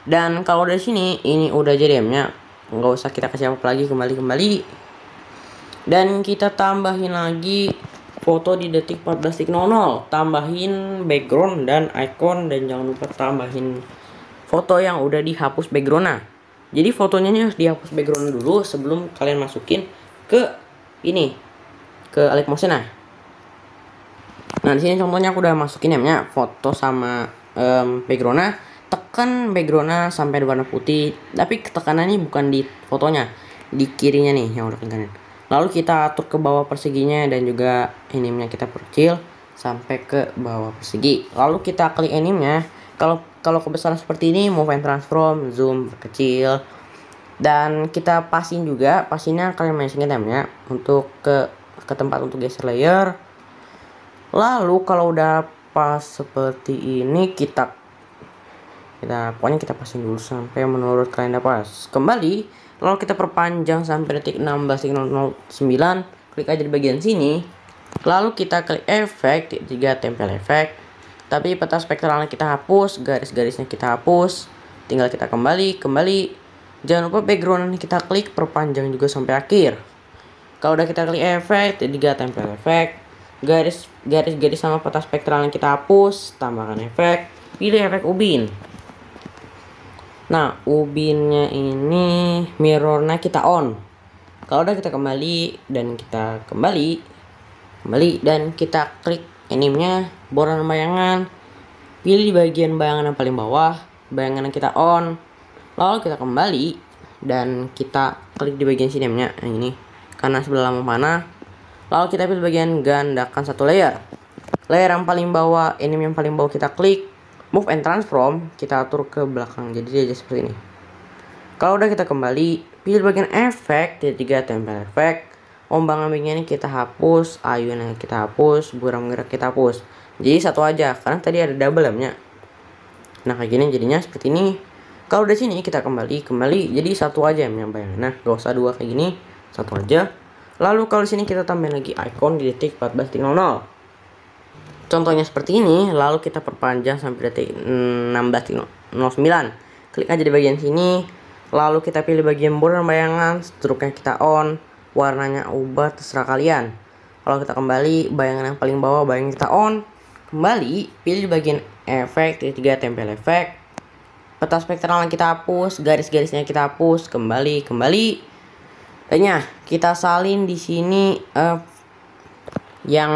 Dan kalau dari sini ini udah jadi M-nya, nggak usah kita kasih apa lagi, kembali. Dan kita tambahin lagi foto di detik 14.00, tambahin background dan icon, dan jangan lupa tambahin foto yang udah dihapus backgroundnya. Jadi fotonya ini harus dihapus background dulu sebelum kalian masukin ke ini, ke Alex Motion. Nah di sini contohnya aku udah masukin M-nya, foto sama backgroundnya. Tekan backgroundnya sampai warna putih, tapi tekanannya bukan di fotonya, di kirinya nih yang udah kanan. Lalu kita atur ke bawah perseginya dan juga animenya kita perkecil sampai ke bawah persegi. Lalu kita klik animenya. Kalau kebesaran seperti ini, move and transform, zoom, kecil. Dan kita pasin juga, pasinnya kalian masukin M-nya untuk ke tempat untuk geser layer. Lalu kalau udah pas seperti ini, kita pokoknya kita pasin dulu sampai menurut kalian udah pas. Kembali, lalu kita perpanjang sampai detik 16.09, klik aja di bagian sini. Lalu kita klik efek, tiga tempel efek. Tapi peta spektralnya kita hapus, garis-garisnya kita hapus. Tinggal kita kembali. Jangan lupa background kita klik, perpanjang juga sampai akhir. Kalau udah kita klik efek, tiga tempel efek. Garis-garis sama peta spektralnya kita hapus, tambahkan efek, pilih efek ubin. Nah, ubinnya ini mirrornya kita on. Kalau udah kita kembali dan kita klik animenya, boran bayangan. Pilih di bagian bayangan yang paling bawah, bayangan yang kita on. Lalu kita kembali dan kita klik di bagian sini animenya, yang ini. Karena sebelah lampu panah. Lalu kita pilih bagian gandakan satu layer. Layer yang paling bawah, anime yang paling bawah kita klik. Move and transform, kita atur ke belakang, jadi dia seperti ini. Kalau udah kita kembali, pilih bagian efek, tiga tempel efek. Ombang ambingnya ini kita hapus, ayunnya kita hapus, buram gerak kita hapus. Jadi satu aja, karena tadi ada double M-nya. Nah kayak gini jadinya seperti ini. Kalau udah sini kita kembali, jadi satu aja M-nya bayangan. Nah gak usah dua kayak gini, satu aja. Lalu kalau sini kita tambahin lagi icon di detik 14.00. Contohnya seperti ini, lalu kita perpanjang sampai detik 16.09. Klik aja di bagian sini, lalu kita pilih bagian border bayangan, stroke-nya kita on, warnanya ubah terserah kalian. Kalau kita kembali, bayangan yang paling bawah bayangan kita on. Kembali, pilih di bagian efek, tiga tempel efek. Peta spektral yang kita hapus, garis-garisnya kita hapus, kembali. Dan kita salin di sini yang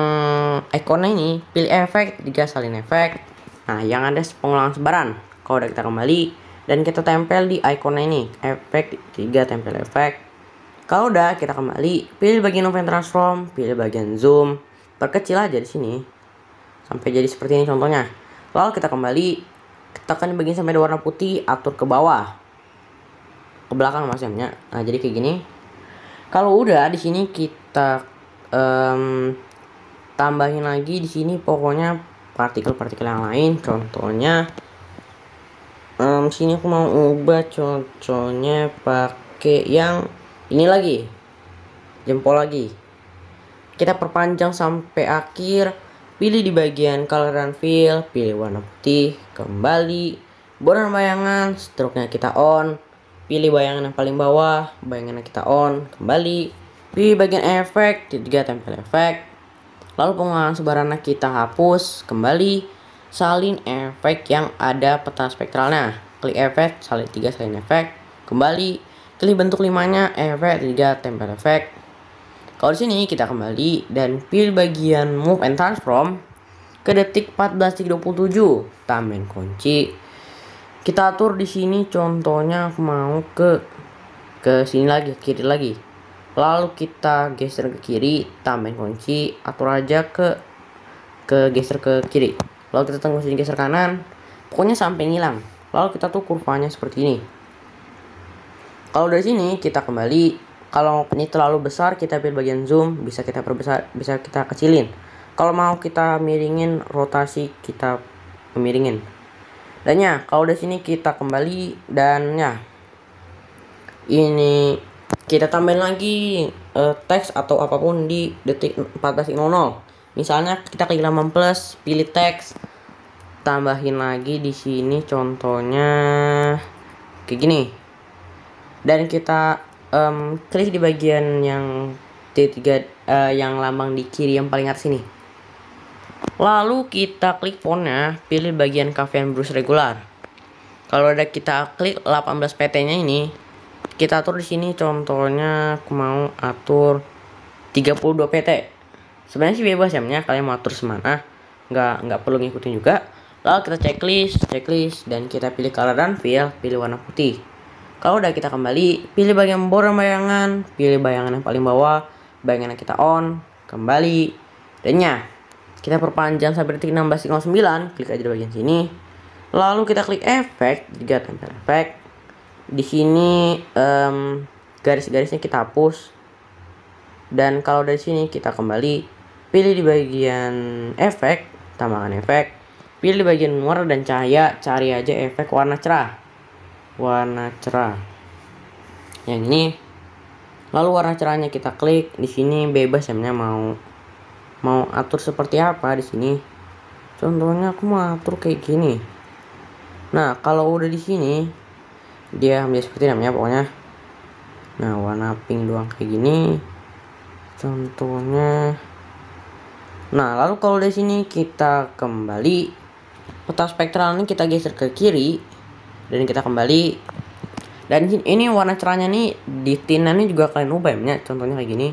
ikonnya ini, pilih efek, tiga salin efek. Nah yang ada pengulangan sebaran. Kalau udah kita kembali dan kita tempel di ikonnya ini, efek, tiga tempel efek. Kalau udah kita kembali, pilih bagian move and transform, pilih bagian zoom, perkecil aja di sini sampai jadi seperti ini contohnya. Lalu kita kembali, tekan di bagian sampai ada warna putih, atur ke bawah, ke belakang maksudnya. Nah jadi kayak gini. Kalau udah di sini kita tambahin lagi di sini pokoknya partikel-partikel yang lain. Contohnya sini aku mau ubah contohnya pakai yang ini lagi, jempol lagi. Kita perpanjang sampai akhir. Pilih di bagian color and fill, pilih warna putih, kembali, border bayangan, stroke-nya kita on. Pilih bayangan yang paling bawah, bayangan yang kita on, kembali. Pilih bagian efek, tiga tempel efek. Lalu pengulangan sebarannya kita hapus, kembali. Salin efek yang ada peta spektralnya. Klik efek, salin 3 salin efek, kembali. Pilih bentuk 5-nya, efek, 3 tempel efek. Kalau di sini kita kembali dan pilih bagian move and transform ke detik 14.27, tambahin kunci. Kita atur di sini contohnya aku mau ke sini lagi, kiri lagi. Lalu kita geser ke kiri, tambahin kunci, atur aja ke geser ke kiri. Lalu kita tunggu sini geser kanan, pokoknya sampai ngilang. Lalu kita tuh kurvanya seperti ini. Kalau dari sini kita kembali Kalau ini terlalu besar, kita pilih bagian zoom, bisa kita perbesar, bisa kita kecilin. Kalau mau kita miringin, rotasi kita miringin. Dan ya, kalau di sini kita kembali dan ya, ini kita tambahin lagi teks atau apapun di detik 14.00. Misalnya kita klik halaman plus, pilih teks, tambahin lagi di sini contohnya kayak gini. Dan kita klik di bagian yang T3 yang lambang di kiri yang paling atas ini. Lalu kita klik fontnya, pilih bagian Cavian Brush regular. Kalau udah kita klik 18 PT-nya ini, kita atur di sini contohnya aku mau atur 32 PT. Sebenarnya sih bebas ya, kalian mau atur semana, nggak perlu ngikutin juga. Lalu kita checklist dan kita pilih color dan fill, pilih warna putih. Kalau udah kita kembali, pilih bagian border bayangan, pilih bayangan yang paling bawah, bayangan yang kita on, kembali. Dan ya, kita perpanjang sampai detik 16.09, klik aja di bagian sini. Lalu kita klik efek, juga tempel efek. Di sini garis-garisnya kita hapus. Dan kalau dari sini kita kembali, pilih di bagian efek, tambahkan efek. Pilih di bagian warna dan cahaya, cari aja efek warna cerah. Warna cerah. Yang ini. Lalu warna cerahnya kita klik. Di sini bebas ya, mau atur seperti apa di sini. Contohnya aku mau atur kayak gini. Nah, kalau udah di sini dia menjadi seperti namanya pokoknya. Nah, warna pink doang kayak gini. Contohnya. Nah, lalu kalau di sini kita kembali, peta spektral ini kita geser ke kiri dan kita kembali. Dan ini warna cerahnya nih di tinnya ini juga kalian ubah ya. Contohnya kayak gini.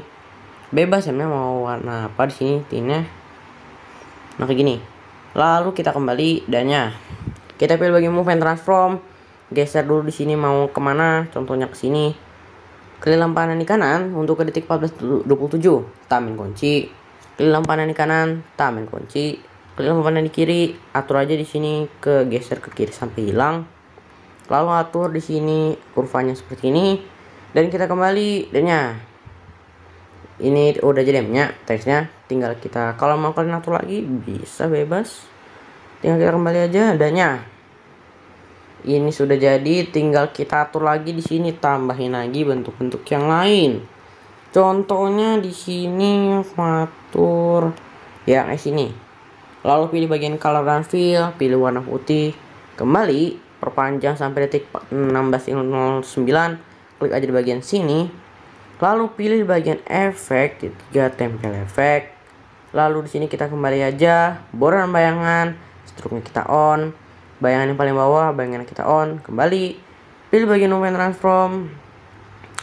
Bebas ya, mau warna apa di sini tinnya. Nah, kayak gini. Lalu kita kembali dan ya, kita pilih bagian move and transform. Geser dulu di sini mau kemana? Contohnya ke sini. Klik lampu panah di kanan untuk ke detik 14.27, tambahin kunci. Klik lampu panah di kanan, tambahin kunci. Klik lampu panah di kiri, atur aja di sini ke geser ke kiri sampai hilang. Lalu atur di sini kurvanya seperti ini dan kita kembali dan ya. Ini udah jadi ya teksnya, tinggal kita kalau mau kalian atur lagi bisa bebas. Tinggal kita kembali aja adanya. Ini sudah jadi, tinggal kita atur lagi di sini, tambahin lagi bentuk-bentuk yang lain. Contohnya di sini aku atur yang sini. Lalu pilih bagian color dan fill, pilih warna putih, kembali perpanjang sampai detik 16.09, klik aja di bagian sini. Lalu pilih bagian efek, ketiga tempel efek. Lalu di sini kita kembali aja, border bayangan, struknya kita on. Bayangan yang paling bawah, bayangan yang kita on, kembali. Pilih bagian move and transform.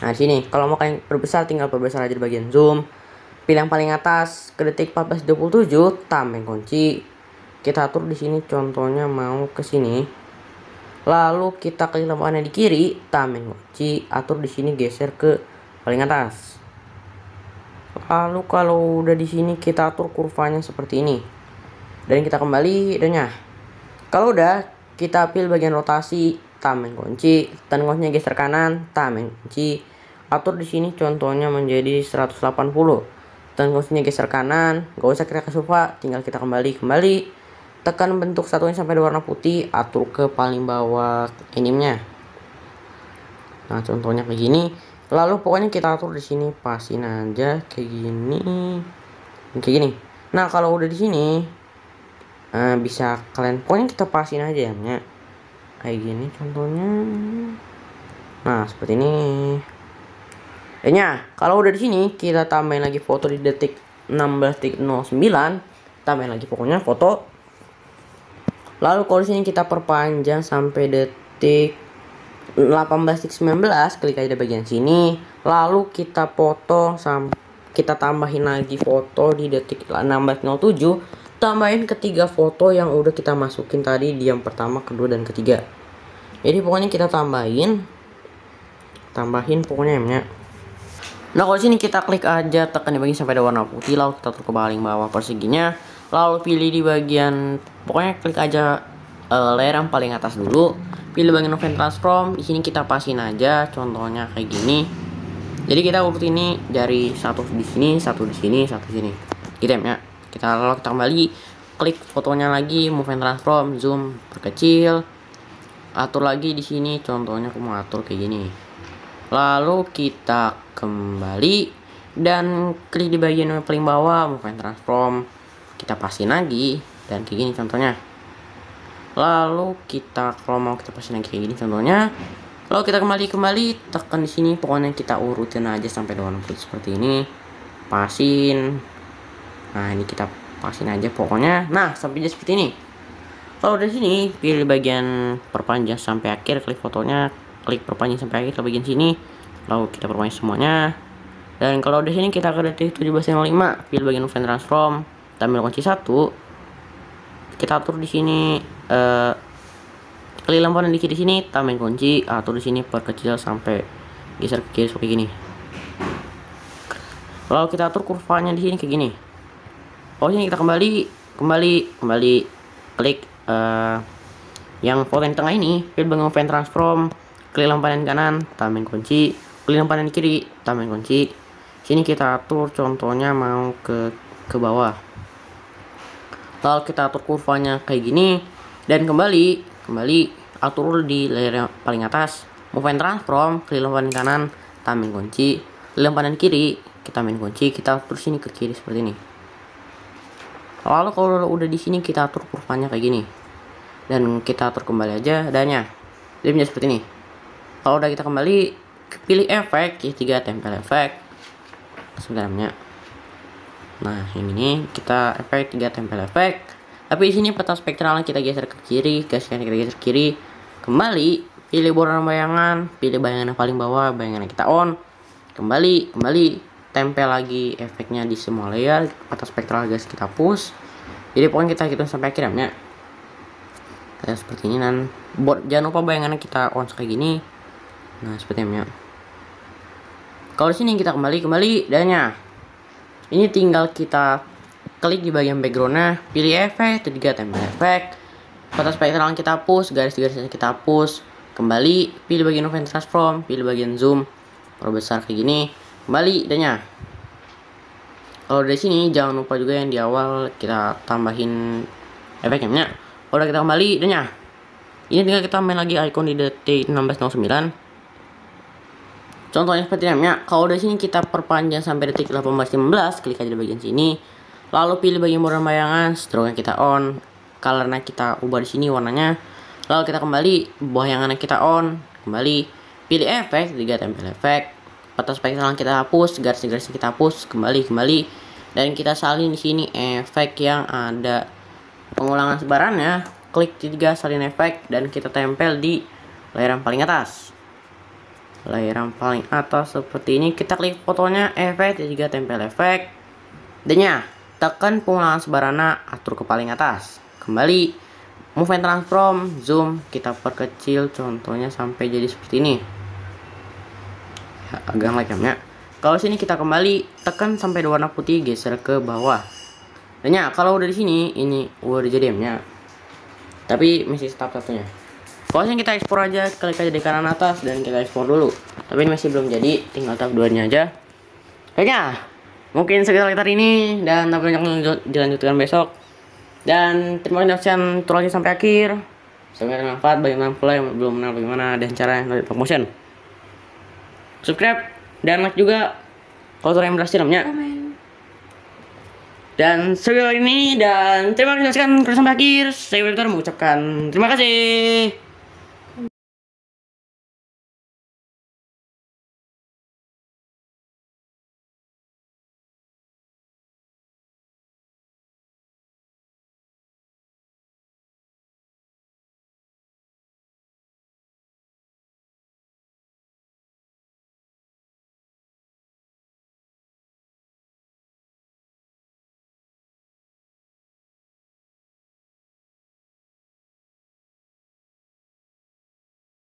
Nah, di sini kalau mau kalian perbesar tinggal perbesar aja di bagian zoom. Pilih yang paling atas ke detik 14.27, tambahin kunci. Kita atur di sini contohnya mau ke sini. Lalu kita klik lampu di kiri, tambahin kunci, atur di sini geser ke paling atas. Lalu kalau udah di sini kita atur kurvanya seperti ini. Dan kita kembali dan ya. Kalau udah, kita pilih bagian rotasi, tambahin kunci, dan kuncinya geser kanan, tambahin kunci. Atur di sini contohnya menjadi 180. Dan kuncinya geser kanan, gak usah kita ke sofa, tinggal kita kembali. Tekan bentuk satunya sampai warna putih, atur ke paling bawah animnya. Nah, contohnya kayak gini. Lalu pokoknya kita atur di sini, pasin aja kayak gini. Kayak gini. Nah, kalau udah di sini bisa kalian pokoknya kita pasin aja ya kayak gini contohnya. Nah, seperti ini. Dan ya, kalau udah di sini kita tambahin lagi foto di detik 16.09, tambahin lagi pokoknya foto. Lalu kalau di sini kita perpanjang sampai detik 18.19, klik aja di bagian sini. Lalu kita potong kita tambahin lagi foto di detik 16.07. Tambahin ketiga foto yang udah kita masukin tadi di yang pertama, kedua, dan ketiga. Jadi pokoknya kita tambahin pokoknya ya. Nah, kalau sini kita klik aja, tekan di bagian sampai ada warna putih, lalu kita atur ke paling bawah perseginya. Lalu pilih di bagian pokoknya klik aja layer yang paling atas dulu. Pilih bagian move and transform. Di sini kita pasin aja contohnya kayak gini. Jadi kita urut ini dari satu di sini, satu di sini, satu di sini. Gitu ya. Kita lalu kita kembali klik fotonya lagi, move and transform, zoom, perkecil, atur lagi di sini. Contohnya aku mau atur kayak gini. Lalu kita kembali dan klik di bagian yang paling bawah, move and transform. Kita pasin lagi dan kayak gini contohnya. Lalu kita kalau mau kita pasin lagi kayak gini contohnya. Lalu kita kembali tekan di sini, pokoknya kita urutin aja sampai warna putih seperti ini. Pasin. Nah, ini kita pasin aja pokoknya. Nah, sampai jadi seperti ini. Kalau dari sini pilih bagian perpanjang sampai akhir, klik fotonya, klik perpanjang sampai akhir ke bagian sini. Lalu kita perpanjang semuanya. Dan kalau di sini kita ke detik 17.05, pilih bagian move and transform, tampil kunci 1. Kita atur di sini klik lampu di kiri sini, tampil kunci, atur di sini perkecil sampai geser ke kiri seperti gini. Lalu kita atur kurvanya di sini kayak gini. Oh, ini kita kembali klik yang foto yang tengah ini, pilih bagian move and transform, klik lampu kanan, tampil kunci, klik lampu kiri, tampil kunci. Sini kita atur contohnya mau ke bawah. Lalu kita atur kurvanya kayak gini dan kembali atur di layer yang paling atas, move and transform, klik lampu kanan, tampil kunci, klik lampu kiri, kita tampil kunci, kita atur sini ke kiri seperti ini. Lalu kalau udah di sini kita atur kurvanya kayak gini dan kita atur kembali aja adanya. Jadi menjadi seperti ini. Kalau udah kita kembali, pilih efek, tiga tempel efek sebenarnya. Nah, ini kita efek 3 tempel efek. Tapi di sini peta spektralnya kita geser ke kiri, kita geser kiri. Kembali pilih border bayangan, pilih bayangan yang paling bawah, bayangan yang kita on. Kembali tempel lagi efeknya di semua layer, peta spektral guys kita push. Jadi pokoknya kita hitung sampai akhirnya. Kayak seperti ini dan jangan lupa bayangannya kita on kayak gini. Nah, seperti ini. Kalau di sini kita kembali dannya. Ini tinggal kita klik di bagian backgroundnya, pilih efek, 3 tempel efek, peta spektral kita push, garis-garisnya kita push. Kembali pilih bagian move and transform, pilih bagian zoom, perbesar kayak gini. Kembali dannya. Kalau dari sini jangan lupa juga yang di awal kita tambahin efeknya. Kalau udah kita kembali dannya. Ini tinggal kita main lagi icon di detik 16.09. Contohnya seperti ini. Kalau dari sini kita perpanjang sampai detik 18.15, klik aja di bagian sini. Lalu pilih bagian border bayangan, stroke kita on, colornya kita ubah di sini warnanya. Lalu kita kembali bayangannya kita on, kembali pilih efek, 3 tempel efek, peta spektral kita hapus, garis-garis kita hapus, kembali dan kita salin di sini efek yang ada pengulangan sebarannya. Klik 3 salin efek dan kita tempel di layer yang paling atas. Layer yang paling atas seperti ini, kita klik fotonya, efek 3 tempel efek. Dan tekan pengulangan sebarannya, atur ke paling atas. Kembali move and transform, zoom, kita perkecil contohnya sampai jadi seperti ini. Ya, agak lagam. Kalau sini kita kembali tekan sampai warna putih, geser ke bawah. Dan kalau udah di sini ini udah jadi tapi masih tahap satunya. Kalau sini kita ekspor aja, klik aja di kanan atas dan kita ekspor dulu. Tapi ini masih belum jadi, tinggal tahap 2-nya aja. Kayaknya mungkin sekitar ini dan tapi dilanjutkan besok. Dan terima kasih tuh sampai akhir. Semoga bermanfaat bagi pula yang belum mengenal bagaimana dan cara promotion. Subscribe dan like juga kalau yang berhasil namanya. Dan sekitar ini dan terima kasih sampai akhir. Saya Victor mengucapkan terima kasih.